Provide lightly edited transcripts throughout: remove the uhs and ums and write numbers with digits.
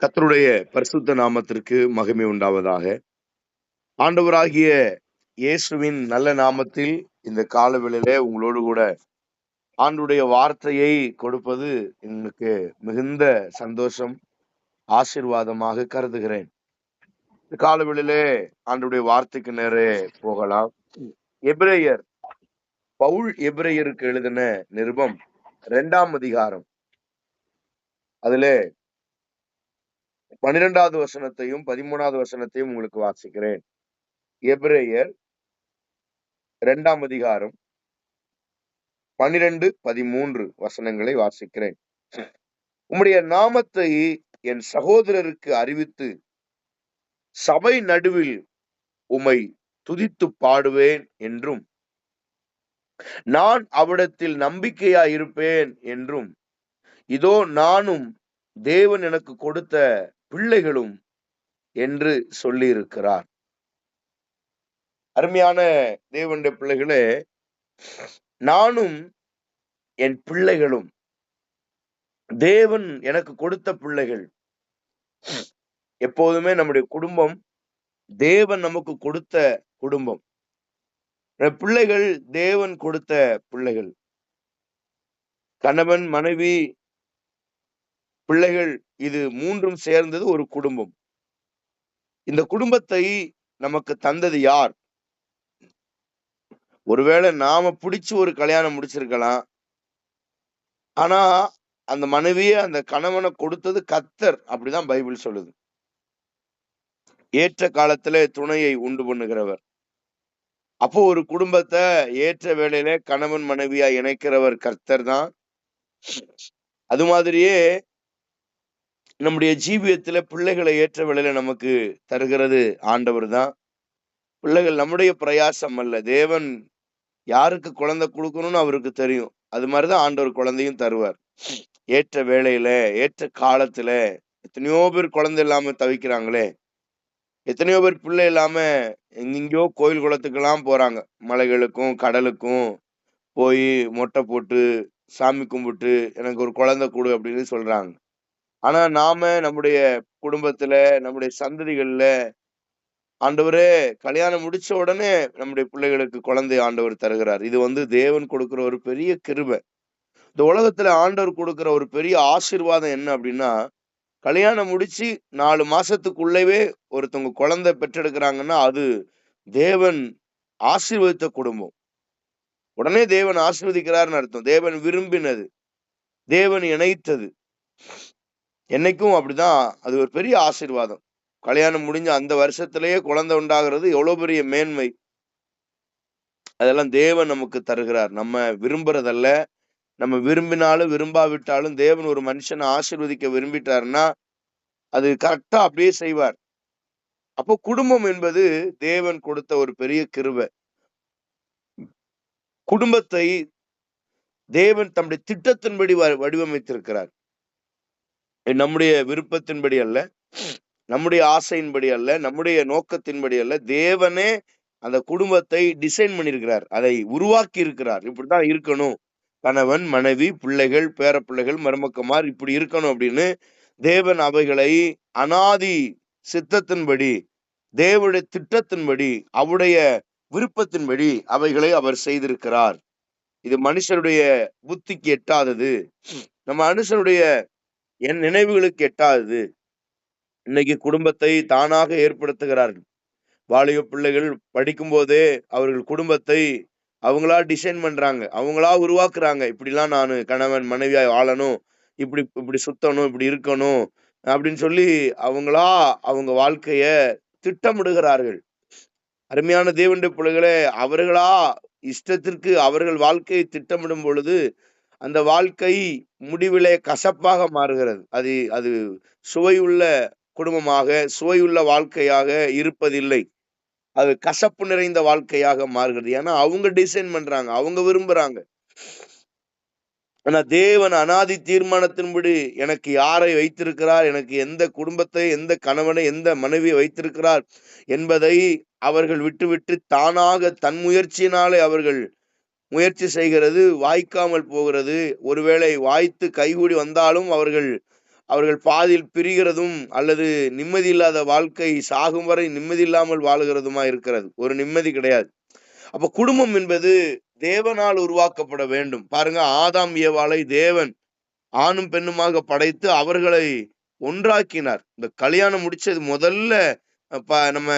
கர்த்தருடைய பரிசுத்த நாமத்திற்கு மகிமை உண்டாவதாக. ஆண்டவராகிய இயேசுவின் நல்ல நாமத்தில் இந்த காலவேளையிலே உங்களோடு கூட ஆண்டுடைய வார்த்தையை கொடுப்பது எனக்கு மிகுந்த சந்தோஷம், ஆசீர்வாதமாக கருதுகிறேன். இந்த காலவேளையிலே ஆண்டுடைய வார்த்தைக்கு நேரே போகலாம். எபிரேயர் பவுல் எபிரேயருக்கு எழுதின நிருபம் 2ஆம் அதிகாரம், அதிலே 12வது வசனத்தையும் 13வது வசனத்தையும் உங்களுக்கு வாசிக்கிறேன். எபிரேயர் 2ஆம் அதிகாரம் 12, 13 வசனங்களை வாசிக்கிறேன். உம்முடைய நாமத்தை என் சகோதரருக்கு அறிவித்து சபை நடுவில் உம்மை துதித்து பாடுவேன் என்றும், நான் அவ்விடத்தில் நம்பிக்கையாயிருப்பேன் என்றும், இதோ நானும் தேவன் எனக்கு கொடுத்த பிள்ளைகளும் என்று சொல்லியிருக்கிறார். அருமையான தேவனுடைய பிள்ளைகளே, நானும் என் பிள்ளைகளும், தேவன் எனக்கு கொடுத்த பிள்ளைகள். எப்போதுமே நம்முடைய குடும்பம் தேவன் நமக்கு கொடுத்த குடும்பம். பிள்ளைகள் தேவன் கொடுத்த பிள்ளைகள். கணவன், மனைவி, பிள்ளைகள், இது மூன்றும் சேர்ந்தது ஒரு குடும்பம். இந்த குடும்பத்தை நமக்கு தந்தது யார்? ஒருவேளை நாம பிடிச்சு ஒரு கல்யாணம் முடிச்சிருக்கலாம். ஆனா அந்த மனைவியை, அந்த கணவனை கொடுத்தது கர்த்தர். அப்படிதான் பைபிள் சொல்லுது. ஏற்ற காலத்திலே துணையை உண்டு பண்ணுகிறவர். அப்போ ஒரு குடும்பத்தை ஏற்ற வேளையில கணவன் மனைவியா இணைக்கிறவர் கர்த்தர் தான். அது மாதிரியே நம்முடைய ஜீவியத்துல பிள்ளைகளை ஏற்ற வேளையில நமக்கு தருகிறது ஆண்டவர் தான். பிள்ளைகள் நம்முடைய பிரயாசம் அல்ல. தேவன் யாருக்கு குழந்தை கொடுக்கணும்னு அவருக்கு தெரியும். அது மாதிரிதான் ஆண்டவர் குழந்தையும் தருவார். ஏற்ற வேளையில, ஏற்ற காலத்துல. எத்தனையோ பேர் குழந்தை இல்லாம தவிக்கிறாங்களே, எத்தனையோ பேர் பிள்ளை இல்லாம எங்கெங்கயோ கோயில் குளத்துக்கெல்லாம் போறாங்க. மலைகளுக்கும் கடலுக்கும் போய் மொட்டை போட்டு சாமி கும்பிட்டு எனக்கு ஒரு குழந்தை கொடு அப்படின்னு சொல்றாங்க. ஆனா நாம நம்முடைய குடும்பத்துல, நம்முடைய சந்ததிகள்ல, ஆண்டவரே, கல்யாணம் முடிச்ச உடனே நம்முடைய பிள்ளைகளுக்கு குழந்தை ஆண்டவர் தருகிறார். இது தேவன் கொடுக்கிற ஒரு பெரிய கிருபை. இந்த உலகத்துல ஆண்டவர் கொடுக்கிற ஒரு பெரிய ஆசீர்வாதம் என்ன அப்படின்னா, கல்யாணம் முடிச்சு 4 மாசத்துக்குள்ளவே ஒருத்தவங்க குழந்தை பெற்றெடுக்கிறாங்கன்னா அது தேவன் ஆசீர்வதித்த குடும்பம். உடனே தேவன் ஆசீர்வதிக்கிறார்னு அர்த்தம். தேவன் விரும்பினது, தேவன் இணைத்தது. என்னைக்கும் அப்படிதான். அது ஒரு பெரிய ஆசீர்வாதம். கல்யாணம் முடிஞ்ச அந்த வருஷத்திலேயே குழந்தை உண்டாகிறது எவ்வளவு பெரிய மேன்மை. அதெல்லாம் தேவன் நமக்கு தருகிறார். நம்ம விரும்புறதல்ல. நம்ம விரும்பினாலும் விரும்பாவிட்டாலும் தேவன் ஒரு மனுஷனை ஆசீர்வதிக்க விரும்பிட்டாருன்னா அது கரெக்டா அப்படியே செய்வார். அப்போ குடும்பம் என்பது தேவன் கொடுத்த ஒரு பெரிய கிருபை. குடும்பத்தை தேவன் தம்முடைய திட்டத்தின்படி வடிவமைத்திருக்கிறார். நம்முடைய விருப்பத்தின்படி அல்ல, நம்முடைய ஆசையின்படி அல்ல, நம்முடைய நோக்கத்தின்படி அல்ல. தேவனே அந்த குடும்பத்தை டிசைன் பண்ணியிருக்கிறார், அதை உருவாக்கி இருக்கிறார். இப்படிதான் இருக்கணும், கணவன், மனைவி, பிள்ளைகள், பேர பிள்ளைகள், மருமக்கமார் இப்படி இருக்கணும் அப்படின்னு தேவன் அவைகளை அனாதி சித்தத்தின்படி, தேவனுடைய திட்டத்தின்படி, அவருடைய விருப்பத்தின்படி அவைகளை அவர் செய்திருக்கிறார். இது மனுஷனுடைய புத்திக்கு எட்டாதது, நம்ம மனுஷனுடைய என் நினைவுகளுக்கு எட்டாதது. இன்னைக்கு குடும்பத்தை தானாக ஏற்படுத்துகிறார்கள். வாலிப பிள்ளைகள் படிக்கும் போதே அவர்கள் குடும்பத்தை அவங்களா டிசைன் பண்றாங்க, அவங்களா உருவாக்குறாங்க. இப்படிலாம் நான் கணவன் மனைவியா வாழணும், இப்படி இப்படி சுத்தணும், இப்படி இருக்கணும் அப்படின்னு சொல்லி அவங்களா அவங்க வாழ்க்கைய திட்டமிடுகிறார்கள். அருமையான தேவனுடைய பிள்ளைகளே, அவர்களா இஷ்டத்திற்கு அவர்கள் வாழ்க்கையை திட்டமிடும் பொழுது அந்த வாழ்க்கை முடிவிலே கசப்பாக மாறுகிறது. அது அது சுவையுள்ள குடும்பமாக, சுவையுள்ள வாழ்க்கையாக இருப்பதில்லை. அது கசப்பு நிறைந்த வாழ்க்கையாக மாறுகிறது. ஏன்னா அவங்க டிசைன் பண்றாங்க, அவங்க விரும்புறாங்க. ஆனா தேவன் அனாதி தீர்மானத்தின்படி எனக்கு யாரை வைத்திருக்கிறார், எனக்கு எந்த குடும்பத்தை, எந்த கணவனை, எந்த மனைவியை வைத்திருக்கிறார் என்பதை அவர்கள் விட்டுவிட்டு தானாக தன் முயற்சியினாலே அவர்கள் முயற்சி செய்கிறது வாய்க்காமல் போகிறது. ஒருவேளை வாய்த்து கைகூடி வந்தாலும் அவர்கள் அவர்கள் பாதியில் பிரிகிறதும் அல்லது நிம்மதி இல்லாத வாழ்க்கை, சாகும் வரை நிம்மதி இல்லாமல் வாழுகிறதுமா இருக்கிறது. ஒரு நிம்மதி கிடையாது. அப்ப குடும்பம் என்பது தேவனால் உருவாக்கப்பட வேண்டும். பாருங்க, ஆதாம் ஏவாளை தேவன் ஆணும் பெண்ணுமாக படைத்து அவர்களை ஒன்றாக்கினார். இந்த கல்யாணம் முடிச்சது முதல்ல நம்ம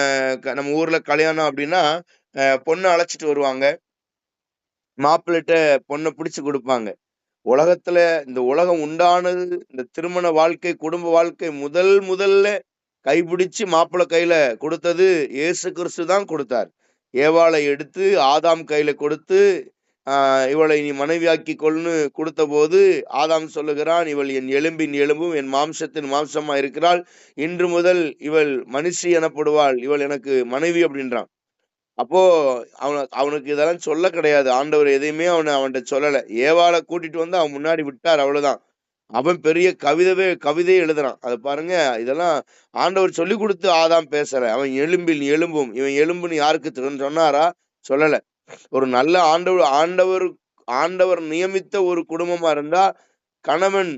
நம்ம ஊர்ல கல்யாணம் அப்படின்னா பொண்ணை அழைச்சிட்டு வருவாங்க, மாப்பிள்ளைட்ட பொண்ணை பிடிச்சு கொடுப்பாங்க. உலகத்துல இந்த உலகம் உண்டானது, இந்த திருமண வாழ்க்கை, குடும்ப வாழ்க்கை முதல்ல கைப்பிடிச்சு மாப்பிள்ளை கையில கொடுத்தது இயேசு கிறிஸ்து தான் கொடுத்தார். ஏவாளை எடுத்து ஆதாம் கையில கொடுத்து, இவளை நீ மனைவியாக்கி கொள்னு கொடுத்த போது ஆதாம் சொல்லுகிறான், இவள் என் எலும்பின் எலும்பும் என் மாம்சத்தின் மாம்சமா இருக்கிறாள், இன்று முதல் இவள் மனுஷி எனப்படுவாள், இவள் எனக்கு மனைவி அப்படின்றான். அப்போ அவனுக்கு இதெல்லாம் சொல்ல கிடையாது. ஆண்டவர் எதையுமே அவன்கிட்ட சொல்லல. ஏவாளை கூட்டிட்டு வந்து அவன் முன்னாடி விட்டார், அவ்வளவுதான். அவன் பெரிய கவிதையே எழுதுறான். அதை பாருங்க. இதெல்லாம் ஆண்டவர் சொல்லி கொடுத்து ஆதாம் பேசல. அவன் எலும்பில் எலும்பும், இவன் எலும்புன்னு யாருக்கு சொன்னாரா? சொல்லல. ஒரு நல்ல ஆண்டவர் நியமித்த ஒரு குடும்பமா இருந்தா கணவன்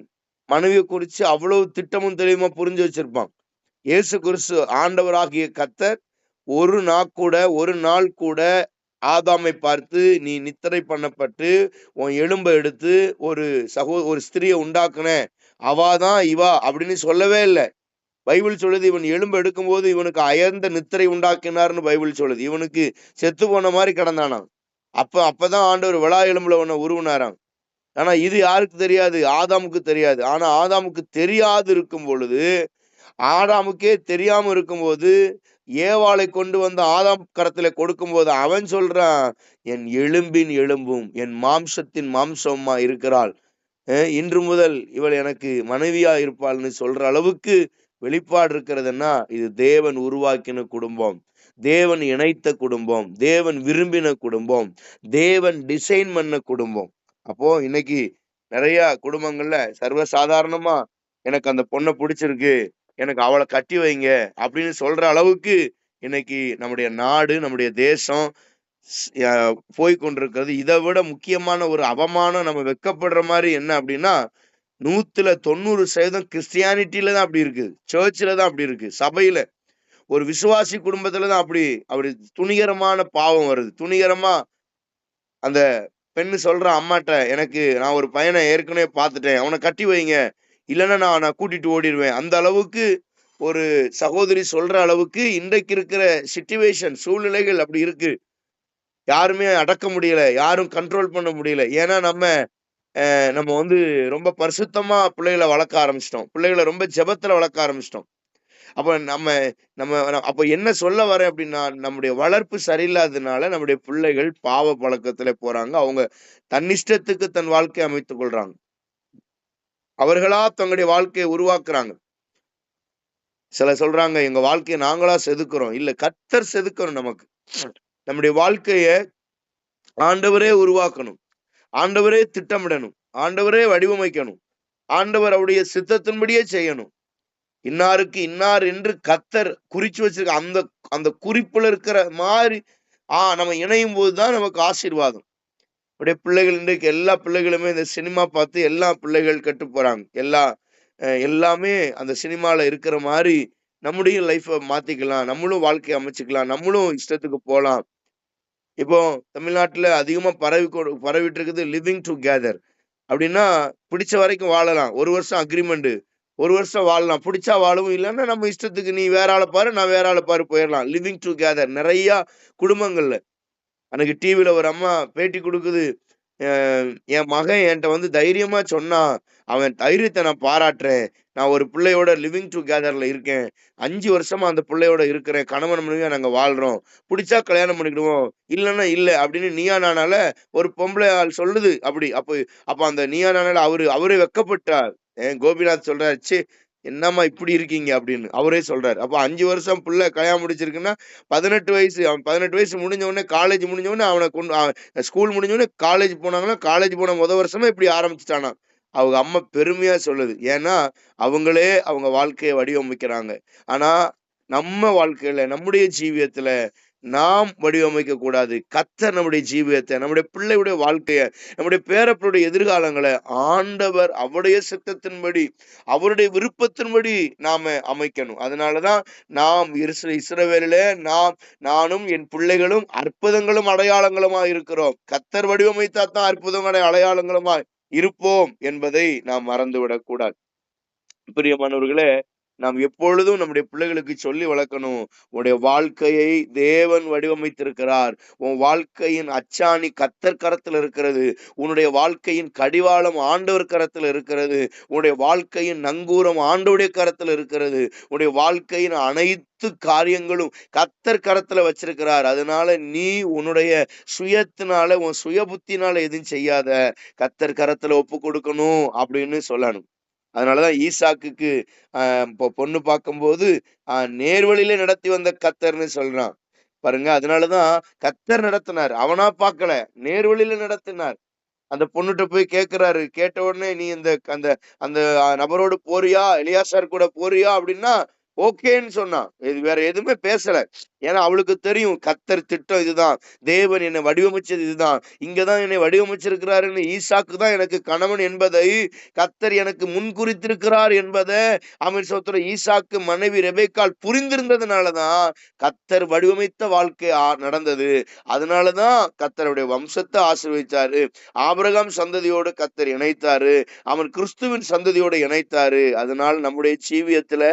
மனைவியை குறிச்சு அவ்வளவு திட்டமும் தெளிவுமா புரிஞ்சு வச்சிருப்பான். இயேசு கிறிஸ்து ஆண்டவராகிய கர்த்தர் ஒரு நாள் கூட ஆதாமை பார்த்து, நீ நித்திரை பண்ணப்பட்டு உன் எலும்பை எடுத்து ஒரு ஸ்திரியை உண்டாக்குன, அவாதான் இவா அப்படின்னு சொல்லவே இல்லை. பைபிள் சொல்லுது, இவன் எலும்பு எடுக்கும் போது இவனுக்கு அயர்ந்த நித்திரை உண்டாக்கினார்னு பைபிள் சொல்லுது. இவனுக்கு செத்து போன மாதிரி கிடந்தானாம். அப்பதான் ஆண்டவர் விழா எலும்புல உன்னை உருவினாராம். ஆனா இது யாருக்கு தெரியாது? ஆதாமுக்கு தெரியாது. ஆனா ஆதாமுக்கு தெரியாது இருக்கும் பொழுது, ஆதாமுக்கே தெரியாம இருக்கும்போது ஏவாளை கொண்டு வந்து ஆதாம் கரத்துல கொடுக்கும்போது அவன் சொல்றான், என் எலும்பின் எலும்பும் என் மாம்சத்தின் மாம்சமா இருக்கிறாள், இன்று முதல் இவள் எனக்கு மனைவியா இருப்பாள்னு சொல்ற அளவுக்கு வெளிப்பாடு இருக்கிறதுன்னா இது தேவன் உருவாக்கின குடும்பம், தேவன் இணைத்த குடும்பம், தேவன் விரும்பின குடும்பம், தேவன் டிசைன் பண்ண குடும்பம். அப்போ இன்னைக்கு நிறைய குடும்பங்கள்ல சர்வசாதாரணமா எனக்கு அந்த பொண்ணை பிடிச்சிருக்கு, எனக்கு அவளை கட்டி வைங்க அப்படின்னு சொல்ற அளவுக்கு இன்னைக்கு நம்முடைய நாடு, நம்முடைய தேசம் போய்கொண்டிருக்கிறது. இதை விட முக்கியமான ஒரு அவமானம், நம்ம வெக்கப்படுற மாதிரி என்ன அப்படின்னா, 100% கிறிஸ்டியானிட்டியில தான் அப்படி இருக்கு, சர்ச்சில் தான் அப்படி இருக்கு, சபையில ஒரு விசுவாசி குடும்பத்துல தான் அப்படி துணிகரமான பாவம் வருது. துணிகரமா அந்த பெண்ணு சொல்ற அம்மாட்ட, நான் ஒரு பையனை ஏற்கனவே பார்த்துட்டேன், அவனை கட்டி வைங்க, இல்லைன்னா நான் கூட்டிட்டு ஓடிடுவேன். அந்த அளவுக்கு ஒரு சகோதரி சொல்ற அளவுக்கு இன்றைக்கு இருக்கிற சிச்சுவேஷன், சூழ்நிலைகள் அப்படி இருக்கு. யாருமே அடக்க முடியல, யாரும் கண்ட்ரோல் பண்ண முடியல. ஏன்னா நம்ம ரொம்ப பரிசுத்தமா பிள்ளைகளை வளர்க்க ஆரம்பிச்சிட்டோம், பிள்ளைகளை ரொம்ப ஜெபத்துல வளர்க்க ஆரம்பிச்சிட்டோம். அப்ப அப்ப என்ன சொல்ல வரேன் அப்படின்னா, நம்முடைய வளர்ப்பு சரியில்லாததுனால நம்முடைய பிள்ளைகள் பாவ பழக்கத்துல போறாங்க. அவங்க தன்னிஷ்டத்துக்கு தன் வாழ்க்கையை அமைத்துக் கொள்றாங்க, அவர்களா தங்களுடைய வாழ்க்கையை உருவாக்குறாங்க. சில சொல்றாங்க, எங்க வாழ்க்கையை நாங்களா செதுக்குறோம். இல்ல, கர்த்தர் செதுக்கணும். நமக்கு நம்முடைய வாழ்க்கைய ஆண்டவரே உருவாக்கணும், ஆண்டவரே திட்டமிடணும், ஆண்டவரே வடிவமைக்கணும், ஆண்டவர் அவருடைய சித்தத்தின்படியே செய்யணும். இன்னாருக்கு இன்னார் என்று கர்த்தர் குறிச்சு வச்சிருக்க அந்த அந்த குறிப்புல இருக்கிற மாதிரி நம்ம இணையும் போதுதான் நமக்கு ஆசீர்வாதம். அப்படியே பிள்ளைகள், இன்றைக்கு எல்லா பிள்ளைகளுமே இந்த சினிமா பார்த்து எல்லா பிள்ளைகள் கெட்டு போறாங்க. எல்லாமே அந்த சினிமால இருக்கிற மாதிரி நம்முடைய லைஃபை மாத்திக்கலாம், நம்மளும் வாழ்க்கையை அமைச்சுக்கலாம், நம்மளும் இஷ்டத்துக்கு போலாம். இப்போ தமிழ்நாட்டுல அதிகமா பரவிட்டு இருக்குது லிவிங் டுகெதர் அப்படின்னா, பிடிச்ச வரைக்கும் வாழலாம், 1 வருஷம் அக்ரிமெண்ட், 1 வருஷம் வாழலாம், பிடிச்சா வாழவும், இல்லைன்னா நம்ம இஷ்டத்துக்கு நீ வேற ஆளை பாரு, நான் வேற ஆளை பாரு, போயிடலாம். லிவிங் டுகெதர் நிறைய குடும்பங்கள்ல. அன்னைக்கு டிவில ஒரு அம்மா பேட்டி கொடுக்குது, என் மகன் என்கிட்ட தைரியமா சொன்னான், அவன் தைரியத்தை நான் பாராட்டுறேன், நான் ஒரு பிள்ளையோட லிவிங் டுகெதர்ல இருக்கேன், 5 வருஷமா அந்த பிள்ளையோட இருக்கிறேன், கணவன் மனைவியா நாங்க வாழ்றோம், பிடிச்சா கல்யாணம் பண்ணிக்கிடுவோம், இல்லைன்னா இல்லை அப்படின்னு நீயா நானால ஒரு பொம்பளை ஆள் சொல்லுது. அப்ப அந்த நீயா நானால அவரே வெக்கப்பட்டார். கோபிநாத் சொல்றாரு, ச்சே என்னம்மா இப்படி இருக்கீங்க அப்படின்னு அவரே சொல்றாரு. அப்ப 5 வருஷம் பிள்ளை கல்யாணம் முடிச்சிருக்குன்னா 18 வயசு, அவன் 18 வயசு முடிஞ்ச உடனே, காலேஜ் முடிஞ்ச உடனே, அவனை ஸ்கூல் முடிஞ்ச உடனே காலேஜ் போனாங்கன்னா, காலேஜ் போன வருஷமா இப்படி ஆரம்பிச்சுட்டானா. அவங்க அம்மா பெருமையா சொல்லுது. ஏன்னா அவங்களே அவங்க வாழ்க்கையை வடிவமைக்கிறாங்க. ஆனா நம்ம வாழ்க்கையில, நம்முடைய ஜீவியத்துல நாம் வடிவமைக்க கூடாது. கர்த்தர் நம்முடைய ஜீவியத்தை, நம்முடைய பிள்ளையுடைய வாழ்க்கைய, நம்முடைய பேரப்பிள்ளையுடைய எதிர்காலங்களை ஆண்டவர் அவருடைய சித்தத்தின்படி, அவருடைய விருப்பத்தின்படி நாம அமைக்கணும். அதனாலதான் நாம் இஸ்ரவேலிலே நானும் என் பிள்ளைகளும் அற்புதங்களும் அடையாளங்களுமா இருக்கிறோம். கர்த்தர் வடிவமைத்தா தான் அற்புதங்களுடைய அடையாளங்களுமா இருப்போம் என்பதை நாம் மறந்துவிடக் கூடாது. பிரியமானவர்களே, நாம் எப்பொழுதும் நம்முடைய பிள்ளைகளுக்கு சொல்லி வளர்க்கணும். உன்னுடைய வாழ்க்கையை தேவன் வடிவமைத்திருக்கிறார். உன் வாழ்க்கையின் அச்சாணி கர்த்தர் கரத்தில் இருக்கிறது. உன்னுடைய வாழ்க்கையின் கடிவாளம் ஆண்டவர் கரத்தில் இருக்கிறது. உன்னுடைய வாழ்க்கையின் நங்கூரம் ஆண்டவருடைய கரத்தில் இருக்கிறது. உன்னுடைய வாழ்க்கையின் அனைத்து காரியங்களும் கர்த்தர் கரத்துல வச்சிருக்கிறார். அதனால நீ உன்னுடைய சுயத்தினால, உன் சுய புத்தினால எதுவும் செய்யாத, கர்த்தர் கரத்துல ஒப்பு கொடுக்கணும் அப்படின்னு சொல்லணும். அதனாலதான் ஈசாக்குக்கு பொண்ணு பார்க்கும்போது நேர்வழியில நடத்தி வந்த கர்த்தர்ன்னு சொல்றான் பாருங்க. அதனாலதான் கர்த்தர் நடத்தினார், அவனா பார்க்கல, நேர்வழியில நடத்தினார். அந்த பொண்ணுகிட்ட போய் கேட்கிறாரு. கேட்ட உடனே நீ அந்த அந்த அந்த நபரோடு போறியா, எலியாசார் கூட போறியா அப்படின்னா ஓகேன்னு சொன்னான். இது வேற எதுவுமே பேசல. ஏன்னா அவளுக்கு தெரியும் கர்த்தர் திட்டம் இதுதான், தேவன் என்னை வடிவமைச்சது இதுதான், இங்கதான் என்னை வடிவமைச்சிருக்கிறாருன்னு. ஈசாக்கு தான் எனக்கு கணவன் என்பதை கர்த்தர் எனக்கு முன்குறித்திருக்கிறார் என்பதை அவன் சொல்ற ஈசாக்கு மனைவி ரெபெக்காள் புரிந்திருந்ததுனாலதான் கர்த்தர் வடிவமைத்த வாழ்க்கை நடந்தது. அதனாலதான் கர்த்தருடைய வம்சத்தை ஆசீர்வதிச்சாரு. ஆபிரகாம் சந்ததியோடு கர்த்தர் இணைத்தாரு, அவன் கிறிஸ்துவின் சந்ததியோடு இணைத்தாரு. அதனால நம்முடைய ஜீவியத்துல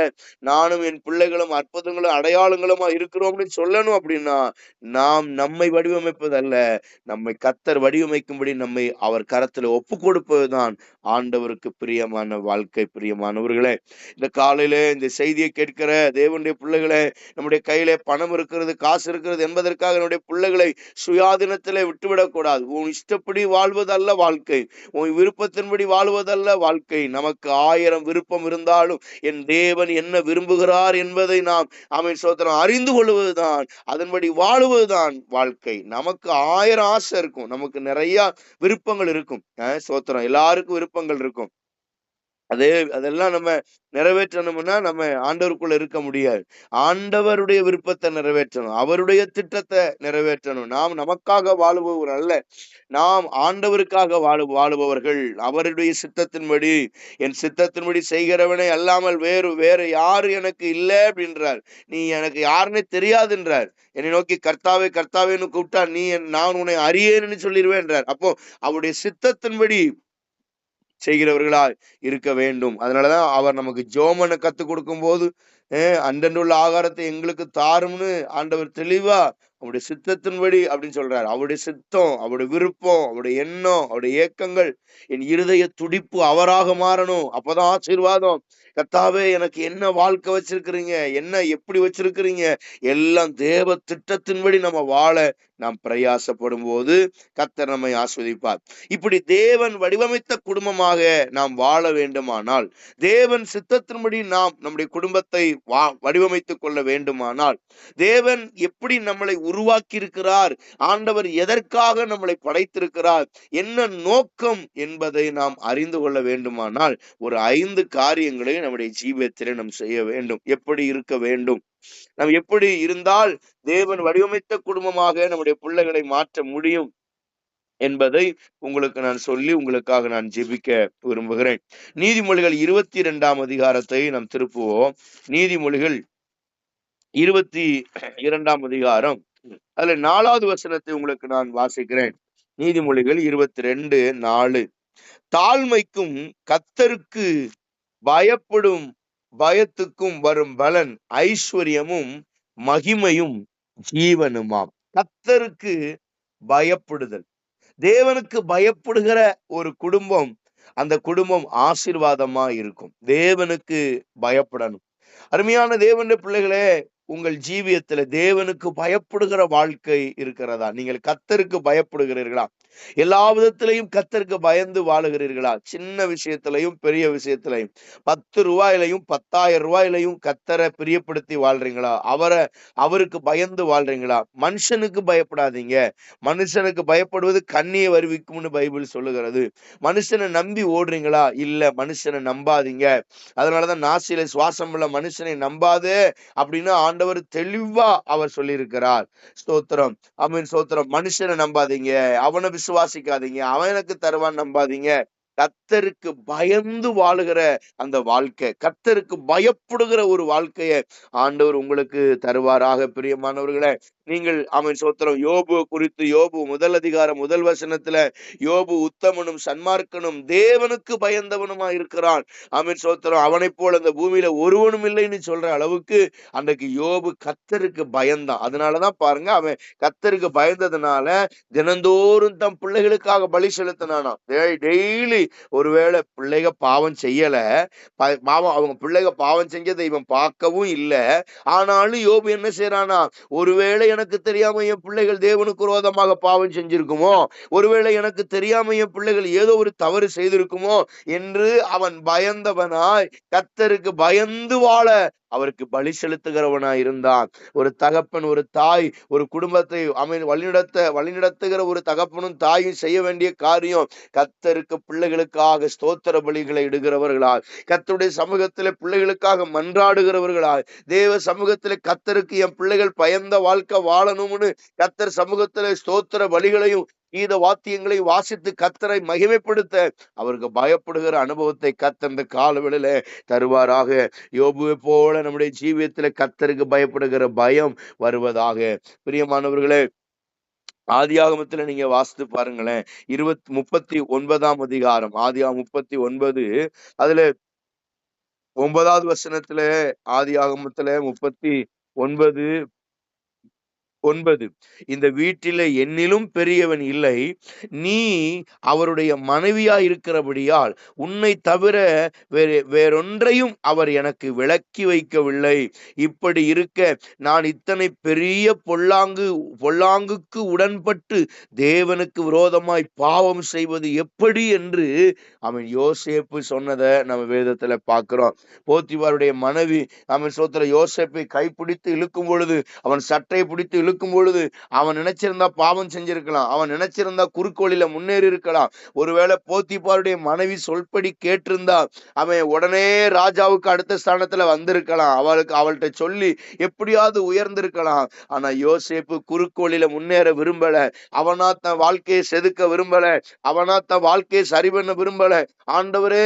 நானும் என் பிள்ளைகளும் அற்புதங்களும் அடையாளங்களுமா இருக்கிறோம்னு சொல்லணும். அப்படின்னா நாம் நம்மை வடிவமைப்பதல்ல, நம்மை கர்த்தர் வடிவமைக்கும்படி நம்மை அவர் கரத்துல ஒப்பு கொடுப்பதுதான் ஆண்டவருக்கு பிரியமான வாழ்க்கை. பிரியமானவர்களே, இந்த காலையில இந்த செய்தியை கேட்கிற தேவனுடைய பிள்ளைகளே, நம்முடைய கையில பணம் இருக்கிறது, காசு இருக்கிறது என்பதற்காக நம்முடைய பிள்ளைகளை சுயாதீனத்திலே விட்டுவிடக் கூடாது. உன் இஷ்டப்படி வாழ்வதல்ல வாழ்க்கை, உன் விருப்பத்தின்படி வாழ்வதல்ல வாழ்க்கை. நமக்கு 1000 விருப்பம் இருந்தாலும் என் தேவன் என்ன விரும்புகிறார் என்பதை நாம் சோத்திரம் அறிந்து கொள்வதுதான், அதன்படி வாழுவதுதான் வாழ்க்கை. நமக்கு 1000 ஆசை இருக்கும், நமக்கு நிறைய விருப்பங்கள் இருக்கும். சோத்திரம் எல்லாருக்கும் விருப்பங்கள் இருக்கும். அதெல்லாம் நம்ம நிறைவேற்றணும்னா நம்ம ஆண்டவருக்குள்ள இருக்க முடியாது. ஆண்டவருடைய விருப்பத்தை நிறைவேற்றணும், அவருடைய திட்டத்தை நிறைவேற்றணும். நாம் நமக்காக வாழுபவர் அல்ல, நாம் ஆண்டவருக்காக வாழுபவர்கள். அவருடைய சித்தத்தின்படி, என் சித்தத்தின்படி செய்கிறவனை அல்லாமல் வேறு யாரு எனக்கு இல்லை அப்படின்றார். நீ எனக்கு யாருன்னே தெரியாதுன்றார். என்னை நோக்கி கர்த்தாவே கர்த்தாவேன்னு கூப்பிட்டா நான் உன்னை அறியேன்னு சொல்லிடுவேன்றார். அப்போ அவருடைய சித்தத்தின்படி செய்கிறவர்களா இருக்க வேண்டும். அதனாலதான் அவர் நமக்கு ஜோமனை கத்து கொடுக்கும் போது அன்றன்றுள்ள ஆகாரத்தை எங்களுக்கு தாரும்னு ஆண்டவர் தெளிவா அவருடைய சித்தத்தின்படி அப்படின்னு சொல்றாரு. அவருடைய சித்தம், அவருடைய விருப்பம், அவருடைய எண்ணம், அவருடைய ஏக்கங்கள், என் இருதய துடிப்பு அவராக மாறணும். அப்பதான் ஆசீர்வாதம். கர்த்தாவே எனக்கு என்ன வாழ்க்கை வச்சிருக்கிறீங்க, என்ன எப்படி வச்சிருக்கிறீங்க, எல்லாம் தேவ திட்டத்தின்படி நம்ம வாழ நாம் பிரயாசப்படும் போது கர்த்தர் நம்மை ஆஸ்வதிப்பார். இப்படி தேவன் வடிவமைத்த குடும்பமாக நாம் வாழ வேண்டுமானால், தேவன் சித்தத்தின்படி நாம் நம்முடைய குடும்பத்தை வடிவமைத்துக் கொள்ள வேண்டுமானால், தேவன் எப்படி நம்மளை உருவாக்கி இருக்கிறார், ஆண்டவர் எதற்காக நம்மளை படைத்திருக்கிறார், என்ன நோக்கம் என்பதை நாம் அறிந்து கொள்ள வேண்டுமானால் ஒரு 5 காரியங்களை நம்முடைய ஜீவியத்திலே நாம் செய்ய வேண்டும். எப்படி இருக்க வேண்டும், நாம் எப்படி இருந்தால் தேவன் வடிவமைத்த குடும்பமாக நம்முடைய பிள்ளைகளை மாற்ற முடியும் என்பதை உங்களுக்கு நான் சொல்லி உங்களுக்காக நான் ஜெபிக்க விரும்புகிறேன். நீதிமொழிகள் 22ஆம் அதிகாரத்தை நாம் திருப்புவோம். நீதிமொழிகள் 22ஆம் அதிகாரம், அதுல 4வது வசனத்தை உங்களுக்கு நான் வாசிக்கிறேன். நீதிமொழிகள் 22:4. தாழ்மைக்கும் கர்த்தருக்கு பயப்படும் பயத்துக்கும் வரும் பலன் ஐஸ்வர்யமும் மகிமையும் ஜீவனுமாம். கர்த்தருக்கு பயப்படுதல், தேவனுக்கு பயப்படுகிற ஒரு குடும்பம், அந்த குடும்பம் ஆசீர்வாதமா இருக்கும். தேவனுக்கு பயப்படணும். அருமையான தேவனுடைய பிள்ளைகளே, உங்கள் ஜீவியத்துல தேவனுக்கு பயப்படுகிற வாழ்க்கை இருக்கிறதா? நீங்கள் கர்த்தருக்கு பயப்படுகிறீர்களா? எல்லா விதத்திலையும் கர்த்தருக்கு பயந்து வாழுகிறீர்களா? சின்ன விஷயத்திலையும் பெரிய விஷயத்திலையும் 10 ரூபாயிலையும் 10,000 ரூபாயிலையும் கர்த்தரை பிரியப்படுத்தி வாழ்றீங்களா? அவருக்கு பயந்து வாழ்றீங்களா? மனுஷனுக்கு பயப்படாதீங்க. மனுஷனுக்கு பயப்படுவது கண்ணியை வருவிக்கும்னு பைபிள் சொல்லுகிறது. மனுஷனை நம்பி ஓடுறீங்களா? இல்ல, மனுஷனை நம்பாதீங்க. அதனாலதான் நாசியில சுவாசம் உள்ள மனுஷனை நம்பாதே அப்படின்னு ஆண்டவர் தெளிவா அவர் சொல்லியிருக்கிறார். ஸ்தோத்திரம். ஆமென். ஸ்தோத்திரம். மனுஷனை நம்பாதீங்க, அவனை விசுவாசிக்காதீங்க, அவன் எனக்கு தருவான் நம்பாதீங்க. கர்த்தருக்கு பயந்து வாழுகிற அந்த வாழ்க்கை, கர்த்தருக்கு பயப்படுகிற ஒரு வாழ்க்கையை ஆண்டவர் உங்களுக்கு தருவாராக. பிரியமானவர்களே, நீங்கள் ஆமென் ஸ்தோத்திரம். யோபு குறித்து, யோபு 1 அதிகாரம் 1 வசனத்துல, யோபு உத்தமனும் சன்மார்க்கனும் தேவனுக்கு பயந்தவனுமா இருக்கிறான். ஆமென் ஸ்தோத்திரம். அவனைப் போல அந்த பூமியில ஒருவனும் இல்லைன்னு சொல்ற அளவுக்கு அன்றைக்கு யோபு கர்த்தருக்கு பயந்தான். அதனாலதான் பாருங்க, அவன் கர்த்தருக்கு பயந்ததுனால தினந்தோறும் தம் பிள்ளைகளுக்காக பலி செலுத்தினானாம். டெய்லி ஒருவேளை பிள்ளைக பாவம் செய்யல, பாவம் அவங்க பிள்ளைக பாவம் செஞ்சதை இவன் பார்க்கவும் இல்ல. ஆனாலும் யோபு என்ன செய்யறானா, ஒருவேளை எனக்கு தெரியாம என் பிள்ளைகள் தேவனுக்கு விரோதமாக பாவம் செஞ்சிருக்குமோ, ஒருவேளை எனக்கு தெரியாம என் பிள்ளைகள் ஏதோ ஒரு தவறு செய்திருக்குமோ என்று அவன் பயந்தவனாய் கர்த்தருக்கு பயந்து வாழ அவருக்கு பலி செலுத்துகிறவனாய் இருந்தான். ஒரு தகப்பன், ஒரு தாய், ஒரு குடும்பத்தை வழிநடத்துகிற ஒரு தகப்பனும் தாயும் செய்ய வேண்டிய காரியம், கர்த்தருக்கு பிள்ளைகளுக்காக ஸ்தோத்திர பலிகளை இடுகிறவர்களாய், கர்த்தருடைய சமூகத்திலே பிள்ளைகளுக்காக மன்றாடுகிறவர்களாய், தேவ சமூகத்திலே கர்த்தருக்கு என் பிள்ளைகள் பயந்த வாழ்க்கை வாழணும்னு கர்த்தர் சமூகத்திலே ஸ்தோத்திர பலிகளையும் கீத வாத்தியங்களை வாசித்து கர்த்தரை மகிமைப்படுத்த அவருக்கு பயப்படுகிற அனுபவத்தை கர்த்தர் இந்த காலவெளியில தருவாராக. யோபுவை போல நம்முடைய ஜீவியத்துல கர்த்தருக்கு பயப்படுகிற பயம் வருவதாக. பிரியமானவர்களே, ஆதியாகமத்துல நீங்க வாசித்து பாருங்களேன். 39 ஆதியாகமம் 39 அதுல 9 வசனத்துல, ஆதியாகமத்துல 39:9, இந்த வீட்டில என்னிலும் பெரியவன் இல்லை, நீ அவருடைய மனைவியா இருக்கிறபடியால் உன்னை தவிர வேறொன்றையும் அவர் எனக்கு விலக்கி வைக்கவில்லை. இப்படி இருக்க நான் இத்தனை பெரிய பொல்லாங்குக்கு உடன்பட்டு தேவனுக்கு விரோதமாய் பாவம் செய்வது எப்படி என்று அவன் யோசேப்பு சொன்னதை நம்ம வேதத்துல பார்க்கிறோம். போத்திபாருடைய மனைவி அவன் சோத்திர யோசேப்பை கைப்பிடித்து இழுக்கும் பொழுது, அவன் சட்டை பிடித்து இழுக்கும் பொழுது, அவன் நினைச்சிருந்தா பாவம் செஞ்சிருக்கலாம், அவன் நினைச்சிருந்தா குறுக்கோளில முன்னேறி இருக்கலாம். ஒருவேளை போத்திபாருடைய மனைவி சொல்படி கேட்டிருந்தா அவன் உடனே ராஜாவுக்கு அடுத்த ஸ்தானத்துல வந்திருக்கலாம், அவள்கிட்ட சொல்லி எப்படியாவது உயர்ந்திருக்கலாம். ஆனா யோசேப்பு குறுக்கோளில முன்னேற விரும்பல, அவனா தன் வாழ்க்கையை செதுக்க விரும்பல, அவனா தன் வாழ்க்கையை சரி பண்ண விரும்பல. ஆண்டவரே